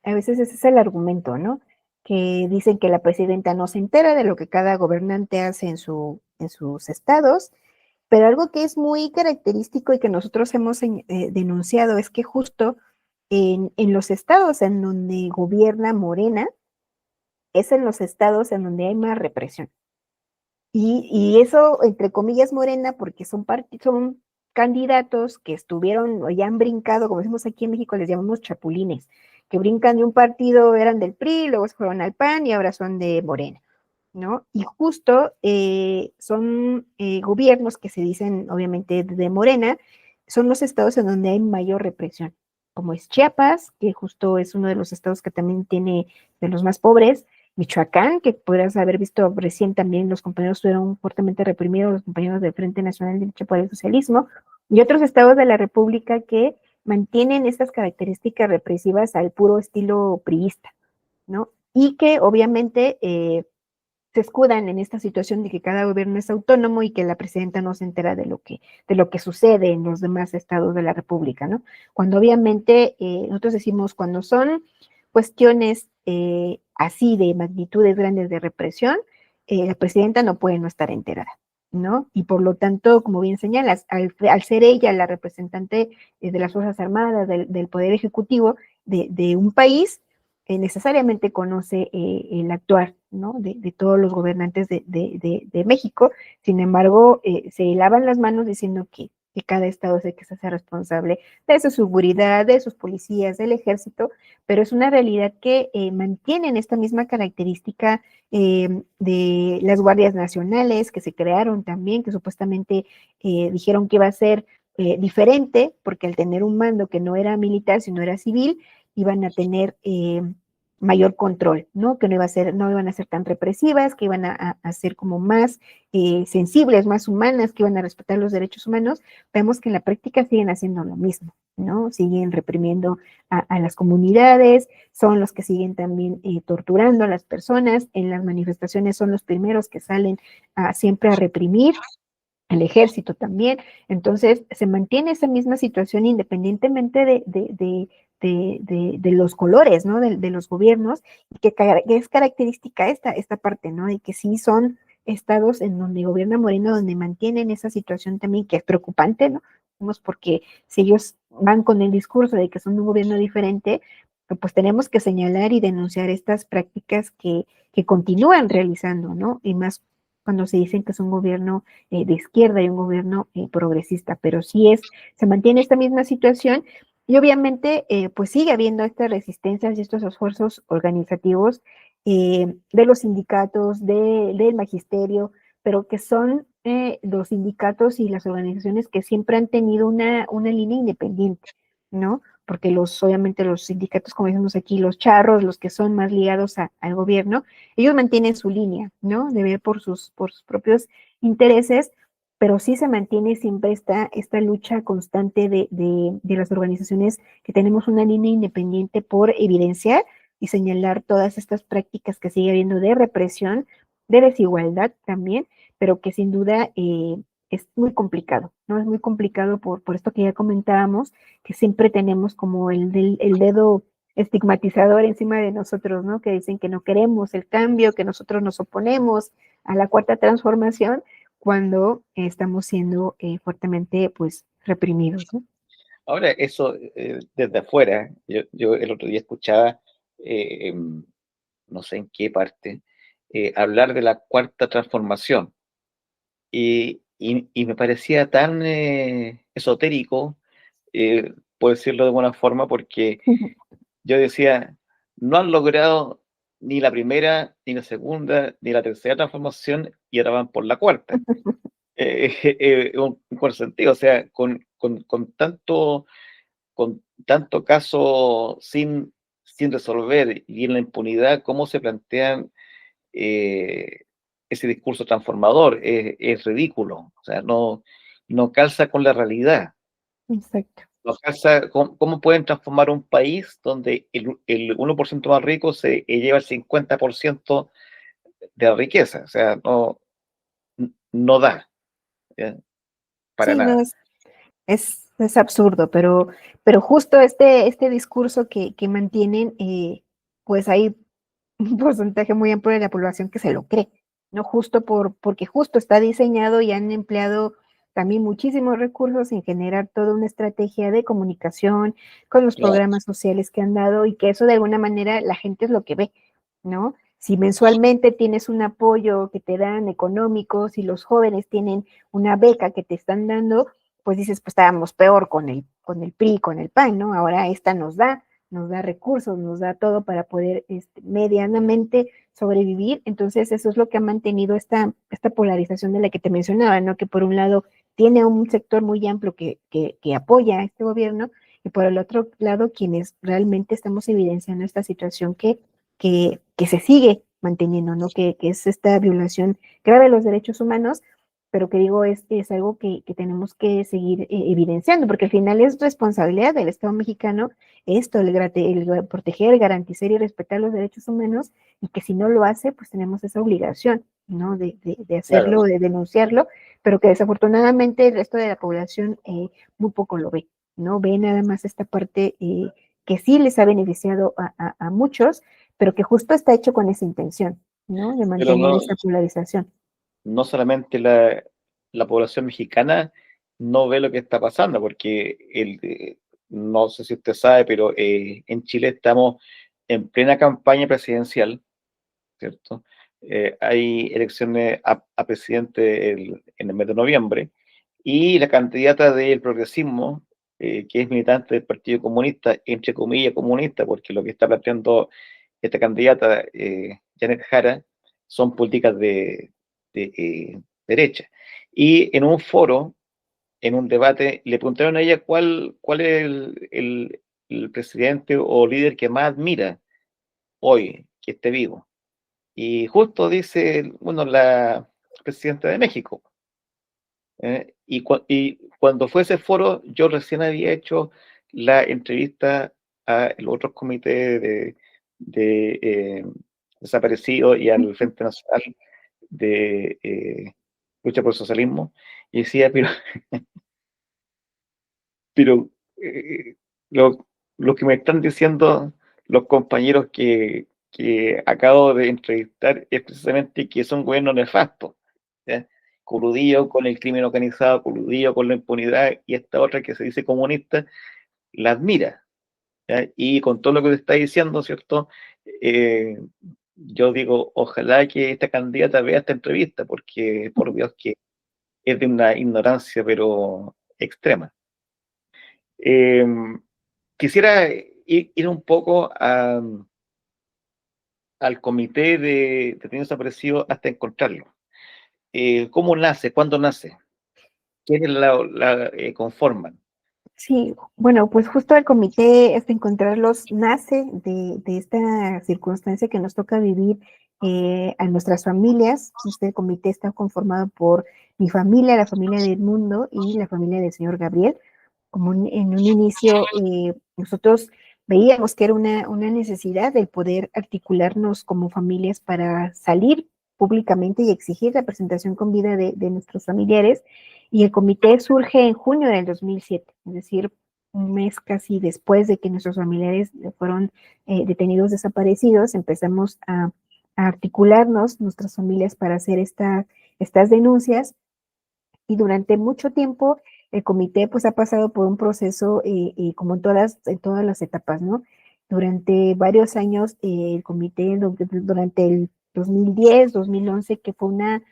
a veces ese es el argumento, ¿no? Que dicen que la presidenta no se entera de lo que cada gobernante hace en sus estados, pero algo que es muy característico y que nosotros hemos denunciado es que justo en los estados en donde gobierna Morena, es en los estados en donde hay más represión. Y eso, entre comillas, Morena, porque son candidatos que estuvieron o ya han brincado, como decimos aquí en México, les llamamos chapulines, que brincan de un partido, eran del PRI, luego se fueron al PAN y ahora son de Morena, ¿no? Y justo son gobiernos que se dicen, obviamente, de Morena, son los estados en donde hay mayor represión, como es Chiapas, que justo es uno de los estados que también tiene de los más pobres, Michoacán, que podrás haber visto recién también, los compañeros fueron fuertemente reprimidos, los compañeros del Frente Nacional de Lucha por el Socialismo, y otros estados de la República que mantienen estas características represivas al puro estilo priista, ¿no? Y que obviamente se escudan en esta situación de que cada gobierno es autónomo y que la presidenta no se entera de lo que sucede en los demás estados de la República, ¿no? Cuando obviamente nosotros decimos cuando son cuestiones así de magnitudes grandes de represión, la presidenta no puede no estar enterada, ¿no? Y por lo tanto, como bien señalas, al ser ella la representante de las Fuerzas Armadas, del Poder Ejecutivo de un país, necesariamente conoce el actuar, ¿no? De todos los gobernantes de México. Sin embargo, se lavan las manos diciendo que cada estado es el que se hace responsable de su seguridad, de sus policías, del ejército, pero es una realidad que mantienen esta misma característica de las guardias nacionales que se crearon también, que supuestamente dijeron que iba a ser diferente, porque al tener un mando que no era militar, sino era civil, iban a tener mayor control, ¿no? Que no, no iban a ser tan represivas, que iban a ser como más sensibles, más humanas, que iban a respetar los derechos humanos. Vemos que en la práctica siguen haciendo lo mismo, ¿no? Siguen reprimiendo a las comunidades, son los que siguen también torturando a las personas, en las manifestaciones son los primeros que salen siempre a reprimir, el ejército también. Entonces, se mantiene esa misma situación independientemente de los colores, ¿no? De los gobiernos, y que es característica esta parte, ¿no? De que sí son estados en donde gobierna Moreno, donde mantienen esa situación también, que es preocupante, ¿no? Porque si ellos van con el discurso de que son un gobierno diferente, pues tenemos que señalar y denunciar estas prácticas que continúan realizando, ¿no? Y más cuando se dicen que es un gobierno de izquierda y un gobierno progresista, pero sí se mantiene esta misma situación y obviamente pues sigue habiendo estas resistencias y estos esfuerzos organizativos de los sindicatos, del magisterio, pero que son los sindicatos y las organizaciones que siempre han tenido una línea independiente, ¿no? Porque obviamente los sindicatos, como decimos aquí, los charros, los que son más ligados al gobierno, ellos mantienen su línea, ¿no? De ver por sus propios intereses, pero sí se mantiene siempre esta lucha constante de las organizaciones que tenemos una línea independiente por evidenciar y señalar todas estas prácticas que sigue habiendo de represión, de desigualdad también, pero que sin duda es muy complicado, ¿no? Es muy complicado por esto que ya comentábamos, que siempre tenemos como el dedo estigmatizador encima de nosotros, ¿no? Que dicen que no queremos el cambio, que nosotros nos oponemos a la cuarta transformación cuando estamos siendo fuertemente, pues, reprimidos, ¿no? Ahora, eso desde afuera, yo el otro día escuchaba, no sé en qué parte, hablar de la cuarta transformación y me parecía tan esotérico, por decirlo de alguna forma, porque yo decía, no han logrado ni la primera, ni la segunda, ni la tercera transformación y ahora van por la cuarta. Un sentido, o sea, con tanto caso sin resolver y en la impunidad, ¿cómo se plantean eh, ese discurso transformador? Es ridículo, o sea, no calza con la realidad. Exacto. No calza, ¿cómo pueden transformar un país donde el 1% más rico se lleva el 50% de la riqueza? O sea, no da, ¿ya? Para Sí, no, nada. es absurdo, pero justo este discurso que mantienen, pues hay un porcentaje muy amplio de la población que se lo cree, ¿no? Porque justo está diseñado y han empleado también muchísimos recursos en generar toda una estrategia de comunicación con los Claro, programas sociales que han dado y que eso de alguna manera la gente es lo que ve, ¿no? Si mensualmente tienes un apoyo que te dan económico, si los jóvenes tienen una beca que te están dando, pues dices, pues estábamos peor con el PRI, con el PAN, ¿no? Ahora esta nos da recursos, nos da todo para poder medianamente sobrevivir. Entonces, eso es lo que ha mantenido esta polarización de la que te mencionaba, ¿no? Que por un lado tiene un sector muy amplio que apoya a este gobierno y por el otro lado quienes realmente estamos evidenciando esta situación que se sigue manteniendo, ¿no? Que es esta violación grave de los derechos humanos, pero que digo, es algo que tenemos que seguir evidenciando, porque al final es responsabilidad del Estado mexicano esto, el proteger, garantizar y respetar los derechos humanos, y que si no lo hace, pues tenemos esa obligación, ¿no? De claro. hacerlo, de denunciarlo, pero que desafortunadamente el resto de la población muy poco lo ve, ¿no? Ve nada más esta parte que sí les ha beneficiado a muchos, pero que justo está hecho con esa intención, ¿no? De Pero mantener esa polarización. no solamente la población mexicana no ve lo que está pasando, porque no sé si usted sabe, pero en Chile estamos en plena campaña presidencial, ¿cierto? Hay elecciones a presidente en el mes de noviembre y la candidata del progresismo, que es militante del Partido Comunista, entre comillas comunista, porque lo que está planteando esta candidata, Janet Jara, son políticas de derecha. Y en un foro en un debate, le preguntaron a ella cuál es el presidente o líder que más admira hoy, que esté vivo. Y justo dice, bueno, la presidenta de México. Y cuando fue ese foro, yo recién había hecho la entrevista a los otros comités de desaparecidos y al Frente Nacional de Lucha por el Socialismo, y decía, pero lo, lo que me están diciendo los compañeros que acabo de entrevistar es precisamente que son gobiernos nefastos, ¿ya? Coludido con el crimen organizado, coludido con la impunidad, y esta otra que se dice comunista, la admira, ¿ya? Y con todo lo que te está diciendo, ¿cierto? Eh, yo digo, ojalá que esta candidata vea esta entrevista, porque por Dios que es de una ignorancia, pero extrema. Eh, Quisiera ir un poco al comité de detenidos desaparecidos hasta encontrarlo. ¿Cómo nace? ¿Cuándo nace? ¿Quiénes la conforman? Sí, bueno, pues justo el comité, encontrarlos, nace de esta circunstancia que nos toca vivir a nuestras familias. Este comité está conformado por mi familia, la familia de Edmundo y la familia del señor Gabriel. En un inicio, nosotros veíamos que era una necesidad el poder articularnos como familias para salir públicamente y exigir la presentación con vida de nuestros familiares, y el comité surge en junio del 2007, es decir, un mes casi después de que nuestros familiares fueron detenidos desaparecidos. Empezamos a articularnos, nuestras familias, para hacer estas denuncias, y durante mucho tiempo el comité pues ha pasado por un proceso como en todas las etapas, ¿no? Durante varios años el comité, durante el 2010, 2011, que fue una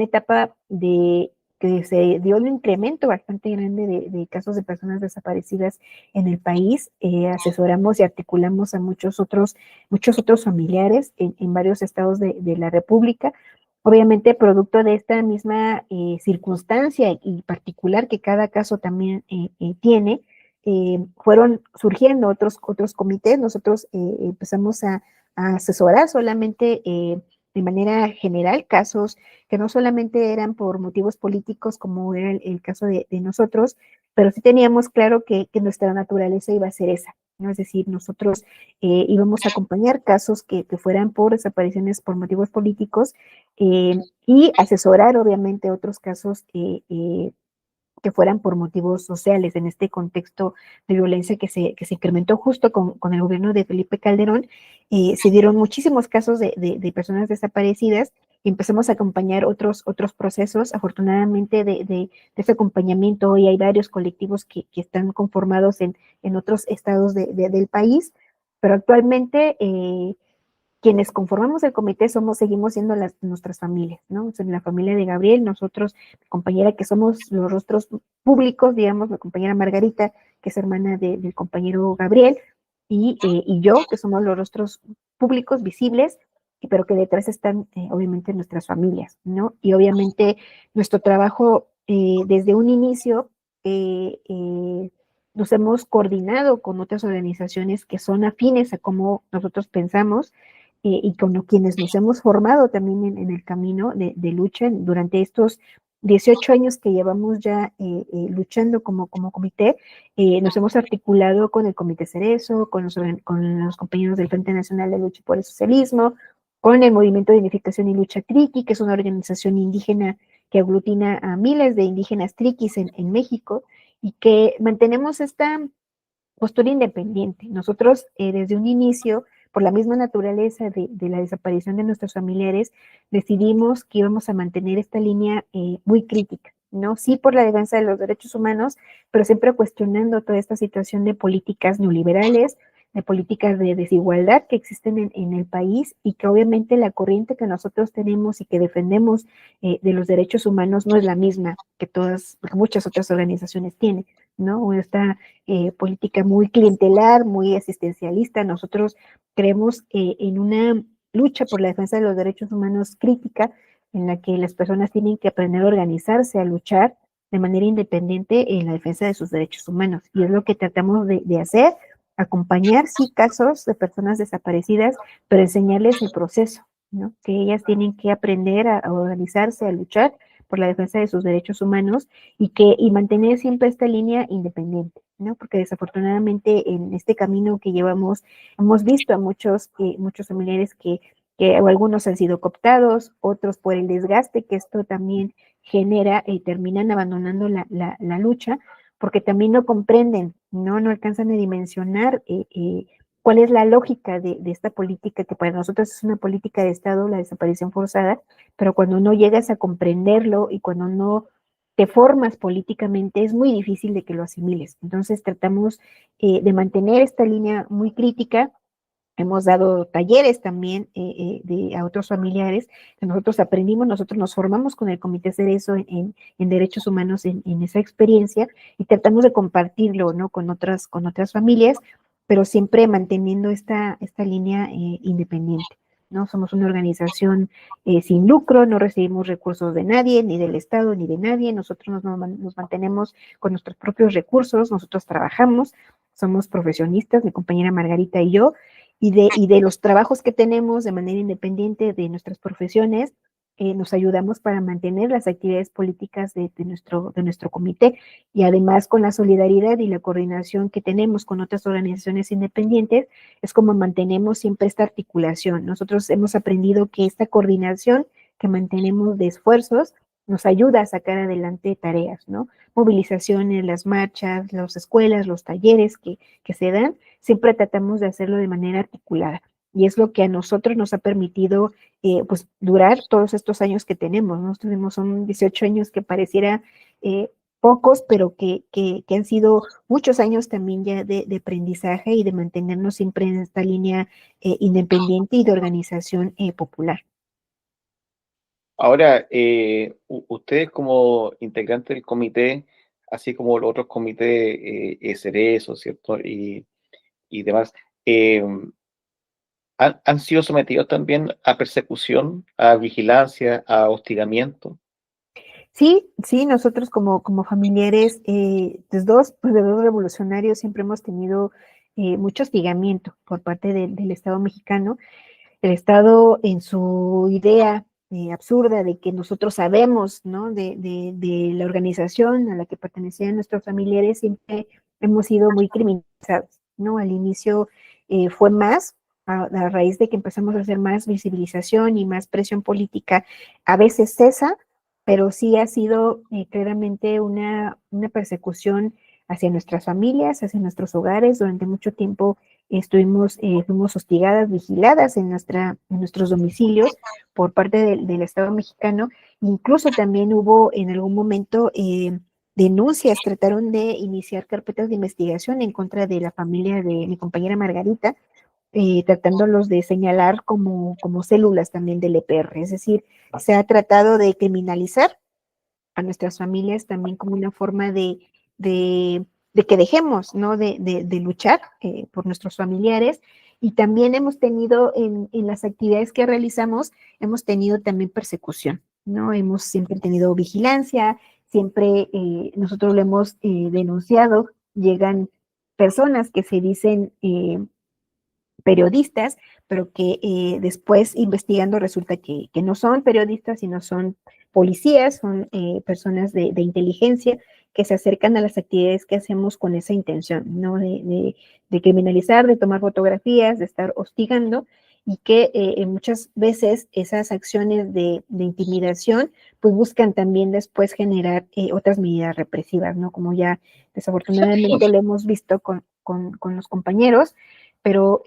etapa de que se dio un incremento bastante grande de casos de personas desaparecidas en el país. Asesoramos y articulamos a muchos otros familiares en varios estados de la República. Obviamente, producto de esta misma circunstancia y particular que cada caso también tiene, fueron surgiendo otros comités. Nosotros empezamos a asesorar solamente de manera general casos que no solamente eran por motivos políticos, como era el caso de nosotros, pero sí teníamos claro que nuestra naturaleza iba a ser esa, ¿no? Es decir, nosotros íbamos a acompañar casos que fueran por desapariciones por motivos políticos, y asesorar obviamente otros casos que fueran por motivos sociales. En este contexto de violencia que se incrementó justo con el gobierno de Felipe Calderón, se dieron muchísimos casos de personas desaparecidas, y empezamos a acompañar otros procesos. Afortunadamente de ese acompañamiento hoy hay varios colectivos que están conformados en otros estados del país, pero actualmente quienes conformamos el comité seguimos siendo nuestras familias, ¿no? O sea, la familia de Gabriel, nosotros, mi compañera, que somos los rostros públicos, digamos, la compañera Margarita, que es hermana del compañero Gabriel, y yo, que somos los rostros públicos, visibles, pero que detrás están, obviamente, nuestras familias, ¿no? Y obviamente nuestro trabajo desde un inicio, nos hemos coordinado con otras organizaciones que son afines a cómo nosotros pensamos, y con quienes nos hemos formado también en el camino de lucha durante estos 18 años que llevamos ya luchando como comité. Nos hemos articulado con el Comité Cerezo, con los compañeros del Frente Nacional de Lucha por el Socialismo, con el Movimiento de Unificación y Lucha Triqui, que es una organización indígena que aglutina a miles de indígenas triquis en México, y que mantenemos esta postura independiente. Nosotros, desde un inicio, por la misma naturaleza de la desaparición de nuestros familiares, decidimos que íbamos a mantener esta línea muy crítica, ¿no? Sí, por la defensa de los derechos humanos, pero siempre cuestionando toda esta situación de políticas neoliberales, de políticas de desigualdad que existen en el país, y que obviamente la corriente que nosotros tenemos y que defendemos de los derechos humanos no es la misma que muchas otras organizaciones tienen, ¿no? Esta política muy clientelar, muy asistencialista. Nosotros creemos en una lucha por la defensa de los derechos humanos crítica, en la que las personas tienen que aprender a organizarse, a luchar, de manera independiente en la defensa de sus derechos humanos. Y es lo que tratamos de hacer, acompañar, sí, casos de personas desaparecidas, pero enseñarles el proceso, ¿no? Que ellas tienen que aprender a organizarse, a luchar por la defensa de sus derechos humanos y mantener siempre esta línea independiente, ¿no? Porque desafortunadamente en este camino que llevamos hemos visto a muchos familiares que algunos han sido cooptados, otros por el desgaste que esto también genera y terminan abandonando la lucha porque también no comprenden, no alcanzan a dimensionar cuál es la lógica de esta política que para nosotros es una política de Estado, la desaparición forzada, pero cuando no llegas a comprenderlo y cuando no te formas políticamente es muy difícil de que lo asimiles. Entonces tratamos de mantener esta línea muy crítica. Hemos dado talleres también a otros familiares que nosotros aprendimos, nosotros nos formamos con el Comité Cerezo en Derechos Humanos en esa experiencia y tratamos de compartirlo, ¿no? con otras familias, pero siempre manteniendo esta línea independiente. ¿No? Somos una organización sin lucro, no recibimos recursos de nadie, ni del Estado, ni de nadie. Nosotros nos mantenemos con nuestros propios recursos, nosotros trabajamos, somos profesionistas, mi compañera Margarita y yo, y de los trabajos que tenemos de manera independiente de nuestras profesiones, nos ayudamos para mantener las actividades políticas de nuestro comité y además con la solidaridad y la coordinación que tenemos con otras organizaciones independientes, es como mantenemos siempre esta articulación. Nosotros hemos aprendido que esta coordinación que mantenemos de esfuerzos nos ayuda a sacar adelante tareas, ¿no? Movilizaciones, las marchas, las escuelas, los talleres que se dan, siempre tratamos de hacerlo de manera articulada. Y es lo que a nosotros nos ha permitido pues durar todos estos años que tenemos, ¿no? Tuvimos son 18 años que pareciera pocos, pero que han sido muchos años también ya de aprendizaje y de mantenernos siempre en esta línea independiente y de organización popular. Ahora, ustedes como integrantes del comité, así como los otros comités, Cerezo, ¿cierto? Y demás, eh, han sido sometidos también a persecución, a vigilancia, a hostigamiento. Sí, sí, nosotros como familiares de dos revolucionarios siempre hemos tenido mucho hostigamiento por parte del Estado mexicano. El Estado en su idea absurda de que nosotros sabemos, ¿no? De la organización a la que pertenecían nuestros familiares, siempre hemos sido muy criminalizados, ¿no? Al inicio fue más, a raíz de que empezamos a hacer más visibilización y más presión política, a veces cesa, pero sí ha sido claramente una persecución hacia nuestras familias, hacia nuestros hogares. Durante mucho tiempo fuimos hostigadas, vigiladas en nuestros domicilios por parte del Estado mexicano. Incluso también hubo en algún momento denuncias, trataron de iniciar carpetas de investigación en contra de la familia de mi compañera Margarita, tratándolos de señalar como células también del EPR. Es decir, se ha tratado de criminalizar a nuestras familias también como una forma de, de que dejemos, ¿no? De luchar por nuestros familiares. Y también hemos tenido en las actividades que realizamos, hemos tenido también persecución, ¿no? Hemos siempre tenido vigilancia, siempre nosotros lo hemos denunciado, llegan personas que se dicen periodistas, pero que después investigando resulta que no son periodistas, sino son policías, son personas de inteligencia que se acercan a las actividades que hacemos con esa intención, ¿no? De criminalizar, de tomar fotografías, de estar hostigando y que muchas veces esas acciones de intimidación pues buscan también después generar otras medidas represivas, ¿no? Como ya desafortunadamente lo hemos visto con los compañeros, pero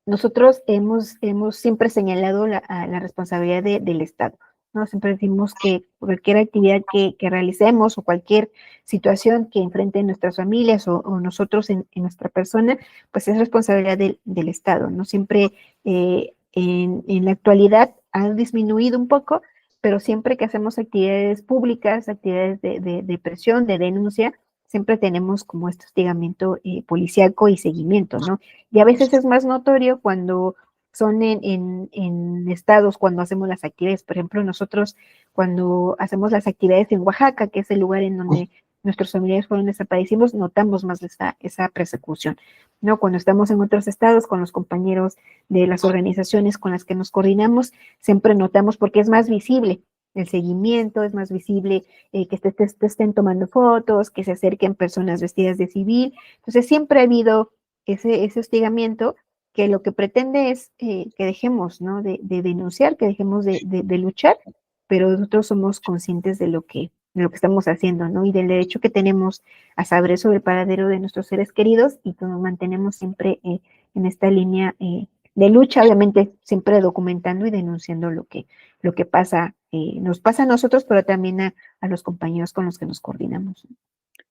nosotros hemos siempre señalado la responsabilidad del Estado, ¿no? Siempre decimos que cualquier actividad que realicemos o cualquier situación que enfrenten nuestras familias o nosotros en nuestra persona, pues es responsabilidad del Estado, ¿no? Siempre en la actualidad ha disminuido un poco, pero siempre que hacemos actividades públicas, actividades de presión, de denuncia, siempre tenemos como este hostigamiento policíaco y seguimiento, ¿no? Y a veces es más notorio cuando son en estados cuando hacemos las actividades. Por ejemplo, nosotros cuando hacemos las actividades en Oaxaca, que es el lugar en donde nuestros familiares fueron desaparecidos, notamos más esa persecución, ¿no? Cuando estamos en otros estados con los compañeros de las organizaciones con las que nos coordinamos, siempre notamos porque es más visible el seguimiento, es más visible que te estén tomando fotos, que se acerquen personas vestidas de civil. Entonces siempre ha habido ese hostigamiento que lo que pretende es que dejemos, ¿no? de denunciar, que dejemos de luchar, pero nosotros somos conscientes de lo que estamos haciendo, ¿no? Y del derecho que tenemos a saber sobre el paradero de nuestros seres queridos y que nos mantenemos siempre en esta línea de lucha, obviamente siempre documentando y denunciando lo que pasa, nos pasa a nosotros, pero también a los compañeros con los que nos coordinamos.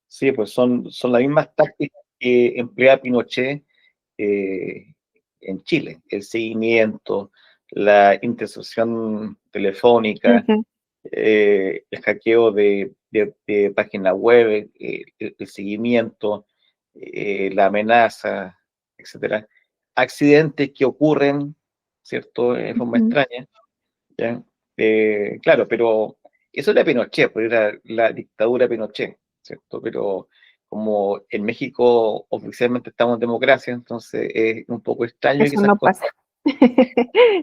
Sí, pues son las mismas tácticas que emplea Pinochet en Chile, el seguimiento, la intercepción telefónica, Ujú. El hackeo de páginas web, el seguimiento, la amenaza, etcétera. Accidentes que ocurren, ¿cierto?, de forma Ujú. extraña, ¿ya? Claro, pero eso era Pinochet, pues era la dictadura Pinochet, ¿cierto? Pero como en México oficialmente estamos en democracia, entonces es un poco extraño que Eso esas no cosas, pasa.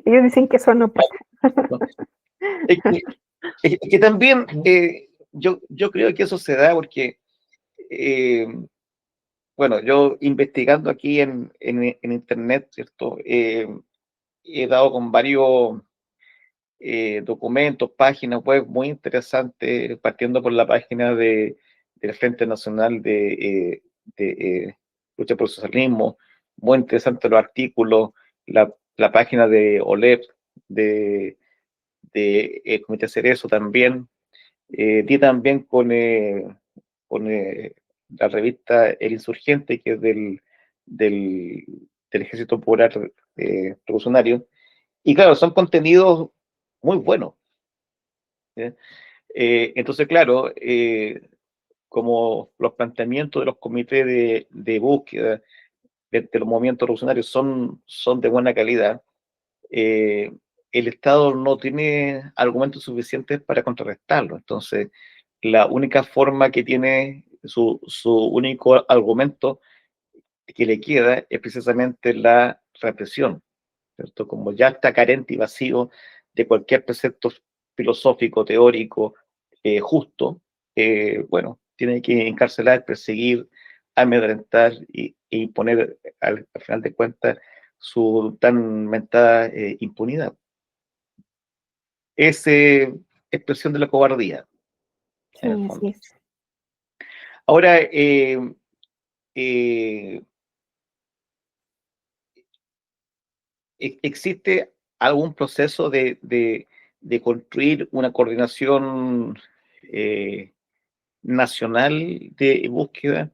Ellos dicen que eso no pasa. ¿no? Es que, es que también yo creo que eso se da porque, eh, bueno, yo investigando aquí en Internet, ¿cierto? He dado con varios documentos, páginas web muy interesantes, partiendo por la página del Frente Nacional de Lucha por el Socialismo, muy interesantes los artículos, la página de OLEP, de, de Comité Cerezo también. Di también con la revista El Insurgente, que es del, del Ejército Popular Revolucionario. Y claro, son contenidos muy buenos. ¿Ya? Entonces, claro, como los planteamientos de los comités de búsqueda de los movimientos revolucionarios son de buena calidad, eh, el Estado no tiene argumentos suficientes para contrarrestarlo. Entonces, la única forma que tiene, su único argumento que le queda es precisamente la represión, ¿cierto? Como ya está carente y vacío de cualquier precepto filosófico, teórico, justo, bueno, tiene que encarcelar, perseguir, amedrentar y imponer al final de cuentas su tan mentada impunidad. Es expresión de la cobardía, en el Sí, así fondo. es. Ahora, eh, ¿existe algún proceso de construir una coordinación eh, nacional de búsqueda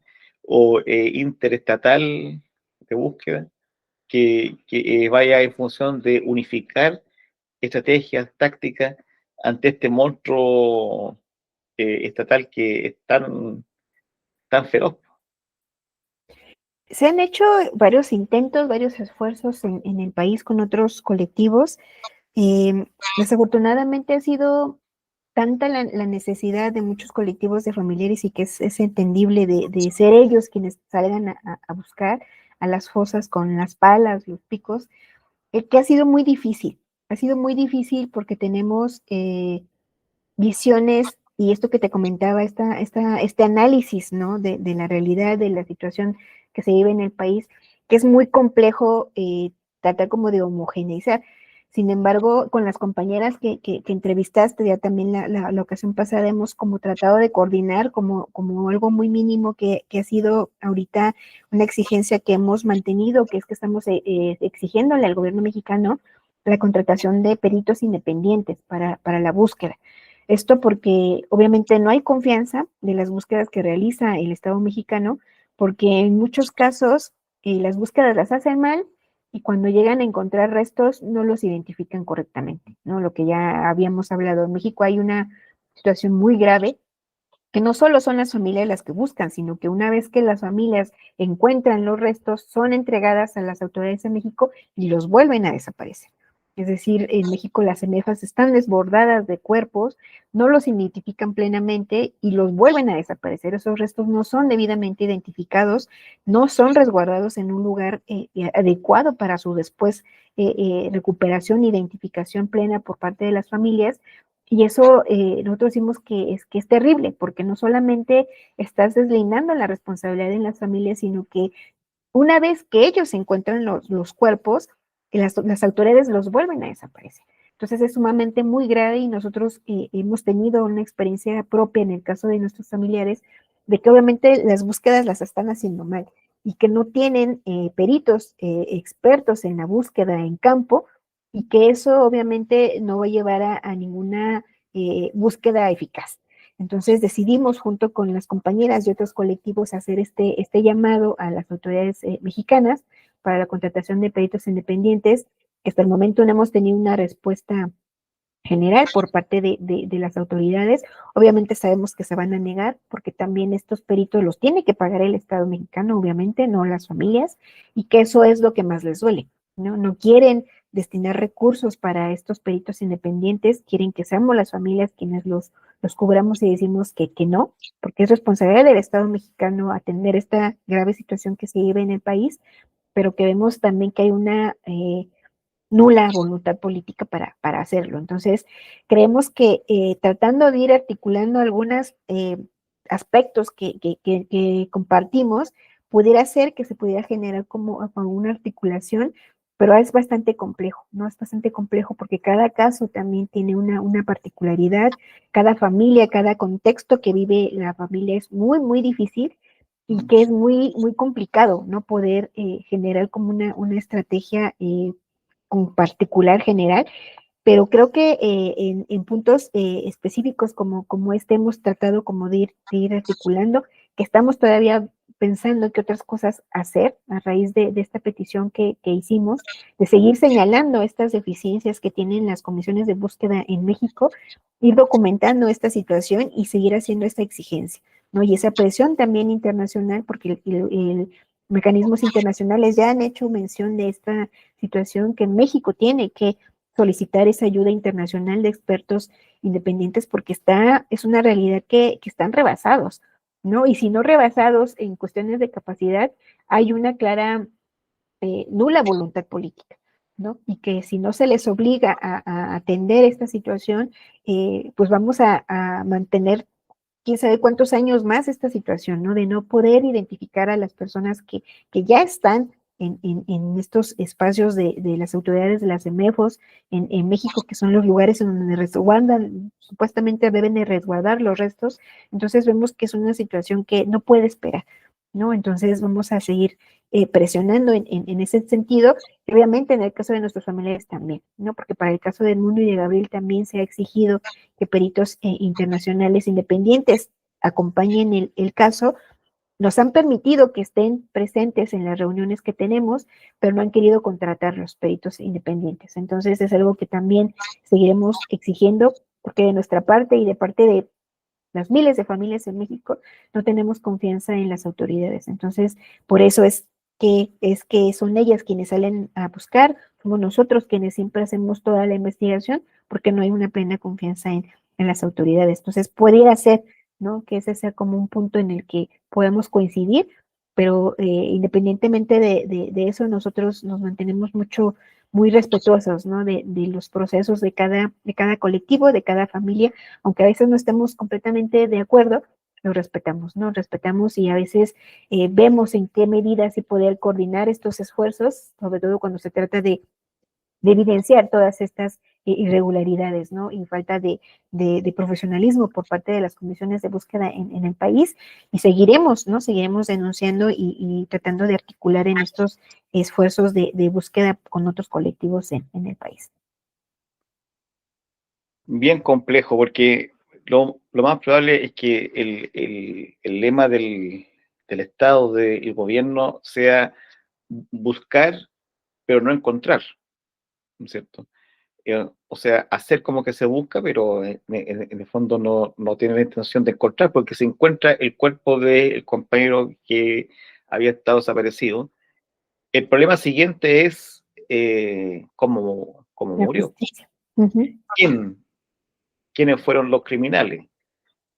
o interestatal de búsqueda que vaya en función de unificar estrategias, tácticas ante este monstruo estatal que es tan feroz? Se han hecho varios intentos, varios esfuerzos en el país con otros colectivos. Desafortunadamente ha sido tanta la necesidad de muchos colectivos de familiares y que es entendible de ser ellos quienes salgan a buscar a las fosas con las palas, los picos, que ha sido muy difícil porque tenemos visiones y esto que te comentaba, este análisis, ¿no? de la realidad, de la situación que se vive en el país, que es muy complejo tratar como de homogeneizar. Sin embargo, con las compañeras que entrevistaste ya también la ocasión pasada, hemos como tratado de coordinar como algo muy mínimo que ha sido ahorita una exigencia que hemos mantenido, que es que estamos exigiéndole al gobierno mexicano la contratación de peritos independientes para la búsqueda. Esto porque obviamente no hay confianza de las búsquedas que realiza el Estado mexicano, porque en muchos casos las búsquedas las hacen mal y cuando llegan a encontrar restos no los identifican correctamente, ¿no? Lo que ya habíamos hablado, en México hay una situación muy grave que no solo son las familias las que buscan, sino que una vez que las familias encuentran los restos, son entregadas a las autoridades de México y los vuelven a desaparecer. Es decir, en México las CEMEFAS están desbordadas de cuerpos, no los identifican plenamente y los vuelven a desaparecer. Esos restos no son debidamente identificados, no son resguardados en un lugar adecuado para su después recuperación e identificación plena por parte de las familias. Y eso nosotros decimos que es terrible, porque no solamente estás deslindando la responsabilidad en las familias, sino que una vez que ellos encuentran los cuerpos, las autoridades los vuelven a desaparecer. Entonces es sumamente muy grave y nosotros hemos tenido una experiencia propia en el caso de nuestros familiares, de que obviamente las búsquedas las están haciendo mal y que no tienen peritos expertos en la búsqueda en campo y que eso obviamente no va a llevar a ninguna búsqueda eficaz. Entonces decidimos junto con las compañeras y otros colectivos hacer este llamado a las autoridades mexicanas para la contratación de peritos independientes, que hasta el momento no hemos tenido una respuesta general por parte de las autoridades. Obviamente sabemos que se van a negar porque también estos peritos los tiene que pagar el Estado mexicano, obviamente, no las familias, y que eso es lo que más les duele, ¿no? No quieren destinar recursos para estos peritos independientes, quieren que seamos las familias quienes los cubramos y decimos que no, porque es responsabilidad del Estado mexicano atender esta grave situación que se vive en el país, pero que vemos también que hay una nula voluntad política para hacerlo. Entonces, creemos que tratando de ir articulando algunos aspectos que compartimos, pudiera ser que se pudiera generar como una articulación, pero es bastante complejo, ¿no? Es bastante complejo porque cada caso también tiene una particularidad, cada familia, cada contexto que vive la familia es muy, muy difícil y que es muy, muy complicado, ¿no? Poder generar como una estrategia en particular general, pero creo que en puntos específicos como este hemos tratado como de ir articulando, que estamos todavía pensando qué otras cosas hacer a raíz de esta petición que hicimos, de seguir señalando estas deficiencias que tienen las comisiones de búsqueda en México, ir documentando esta situación y seguir haciendo esta exigencia, ¿no? Y esa presión también internacional, porque mecanismos internacionales ya han hecho mención de esta situación que México tiene que solicitar esa ayuda internacional de expertos independientes porque es una realidad que están rebasados, ¿no? Y si no rebasados en cuestiones de capacidad, hay una clara nula voluntad política, ¿no? Y que si no se les obliga a atender esta situación, pues vamos a mantener quién sabe cuántos años más esta situación, ¿no? De no poder identificar a las personas que ya están en estos espacios de las autoridades de las EMEFOS en México, que son los lugares en donde resguardan, supuestamente deben de resguardar los restos. Entonces vemos que es una situación que no puede esperar, ¿no? Entonces vamos a seguir presionando en ese sentido, y obviamente en el caso de nuestros familiares también, ¿no? Porque para el caso del Mundo y de Gabriel también se ha exigido que peritos internacionales independientes acompañen el caso. Nos han permitido que estén presentes en las reuniones que tenemos, pero no han querido contratar los peritos independientes. Entonces es algo que también seguiremos exigiendo, porque de nuestra parte y de parte de las miles de familias en México no tenemos confianza en las autoridades. Entonces, por eso es que son ellas quienes salen a buscar, somos nosotros quienes siempre hacemos toda la investigación, porque no hay una plena confianza en las autoridades. Entonces, pudiera ser, ¿no? Que ese sea como un punto en el que podemos coincidir, pero independientemente de eso, nosotros nos mantenemos muy respetuosos, ¿no? De los procesos de cada colectivo, de cada familia, aunque a veces no estemos completamente de acuerdo, lo respetamos, ¿no? Respetamos y a veces vemos en qué medida se poder coordinar estos esfuerzos, sobre todo cuando se trata de evidenciar todas estas irregularidades, ¿no? Y falta de profesionalismo por parte de las comisiones de búsqueda en el país. Y seguiremos, ¿no? Seguiremos denunciando y tratando de articular en estos esfuerzos de búsqueda con otros colectivos en el país. Bien complejo, porque lo más probable es que el lema del Estado, del gobierno, sea buscar, pero no encontrar, ¿no es cierto? O sea, hacer como que se busca, pero en el fondo no tiene la intención de encontrar, porque se encuentra el cuerpo del compañero que había estado desaparecido. El problema siguiente es cómo La murió. justicia. Ujú. ¿Quién? ¿Quiénes fueron los criminales?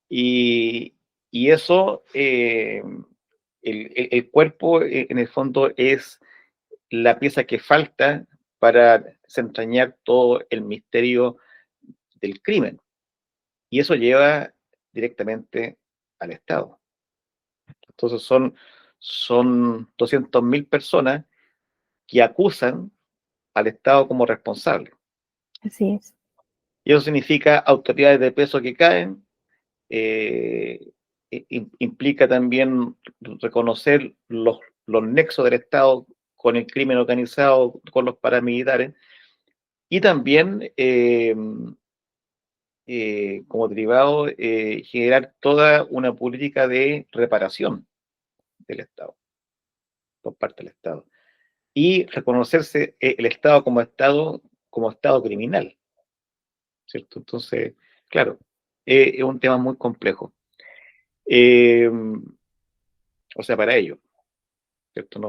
Y eso, el cuerpo en el fondo es la pieza que falta para desentrañar todo el misterio del crimen. Y eso lleva directamente al Estado. Entonces son 200.000 personas que acusan al Estado como responsable. Así es. Y eso significa autoridades de peso que caen, eh, implica también reconocer los nexos del Estado con el crimen organizado, con los paramilitares, y también, como derivado, generar toda una política de reparación del Estado, por parte del Estado, y reconocerse el Estado como Estado criminal, ¿cierto? Entonces, claro, es un tema muy complejo. Eh, o sea, para ellos, ¿cierto?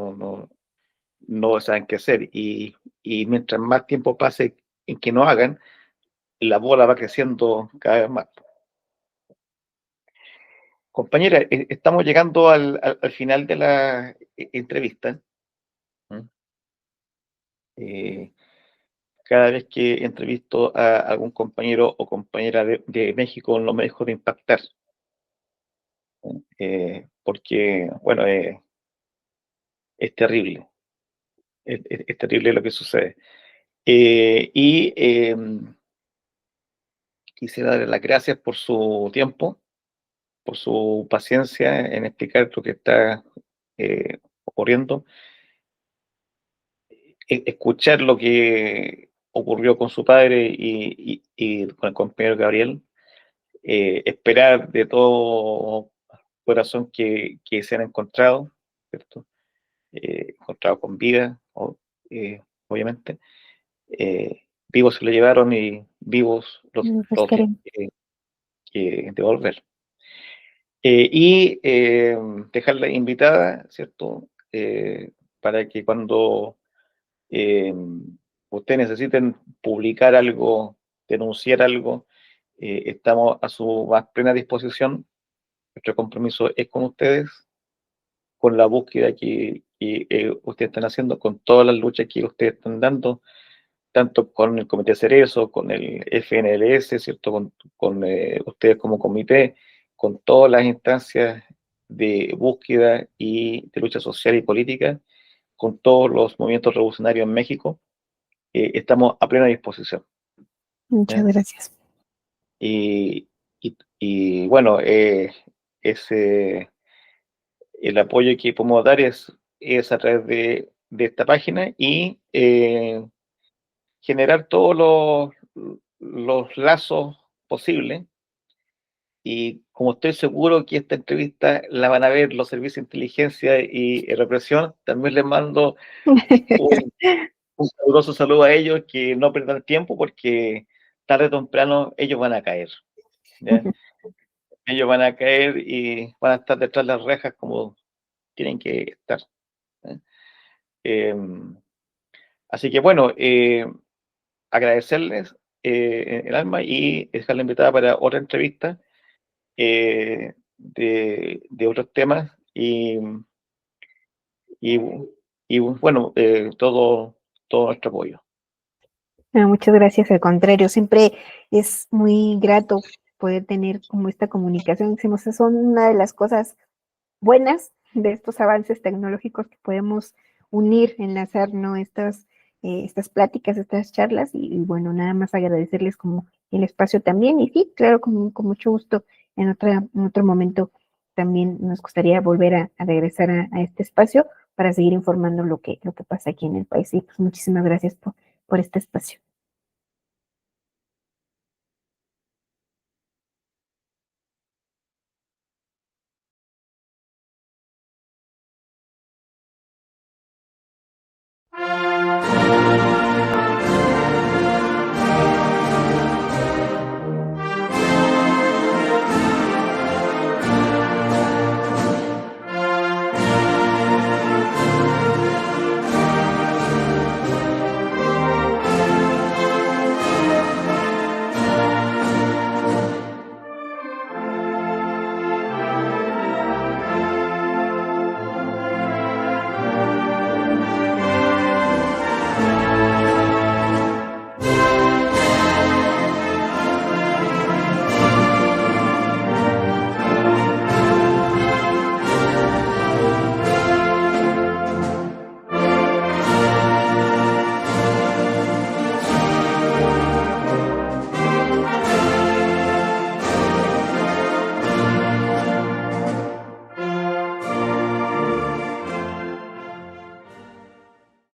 No saben qué hacer. Y mientras más tiempo pase en que no hagan, la bola va creciendo cada vez más. Compañera, estamos llegando al final de la entrevista. Eh, cada vez que entrevisto a algún compañero o compañera de México, no me dejo de impactar. Porque, bueno, es terrible. Es terrible lo que sucede. Quisiera darle las gracias por su tiempo, por su paciencia en explicar lo que está ocurriendo, escuchar lo que ocurrió con su padre y con el compañero Gabriel, esperar de todo corazón que se han encontrado, ¿cierto? Encontrado con vida, obviamente. Vivos se lo llevaron y vivos los Buscaremos. que devolver. Dejarla invitada, ¿cierto? Para que cuando eh, ustedes necesiten publicar algo, denunciar algo, estamos a su más plena disposición. Nuestro compromiso es con ustedes, con la búsqueda que ustedes están haciendo, con todas las luchas que ustedes están dando, tanto con el Comité Cerezo, con el FNLS, ¿cierto? Con ustedes como comité, con todas las instancias de búsqueda y de lucha social y política, con todos los movimientos revolucionarios en México, estamos a plena disposición. Muchas ¿Eh? gracias. Y bueno, el apoyo que podemos dar es a través de esta página y generar todos los lazos posibles. Y como estoy seguro que esta entrevista la van a ver los servicios de inteligencia y represión, también les mando un, un caluroso saludo a ellos, que no pierdan tiempo porque tarde o temprano ellos van a caer. ¿Ya? Ellos van a caer y van a estar detrás de las rejas como tienen que estar. ¿Eh? Eh, Así que bueno, agradecerles el alma y dejarla invitada para otra entrevista de otros temas y, y bueno, todo nuestro apoyo. Muchas gracias, al contrario, siempre es muy grato poder tener como esta comunicación. Decimos, son una de las cosas buenas de estos avances tecnológicos que podemos unir, enlazar, ¿no? Estas pláticas, estas charlas, y bueno, nada más agradecerles como el espacio también, y sí, claro, con mucho gusto, en otro momento también nos gustaría volver a regresar a este espacio para seguir informando lo que pasa aquí en el país. Y pues muchísimas gracias por este espacio.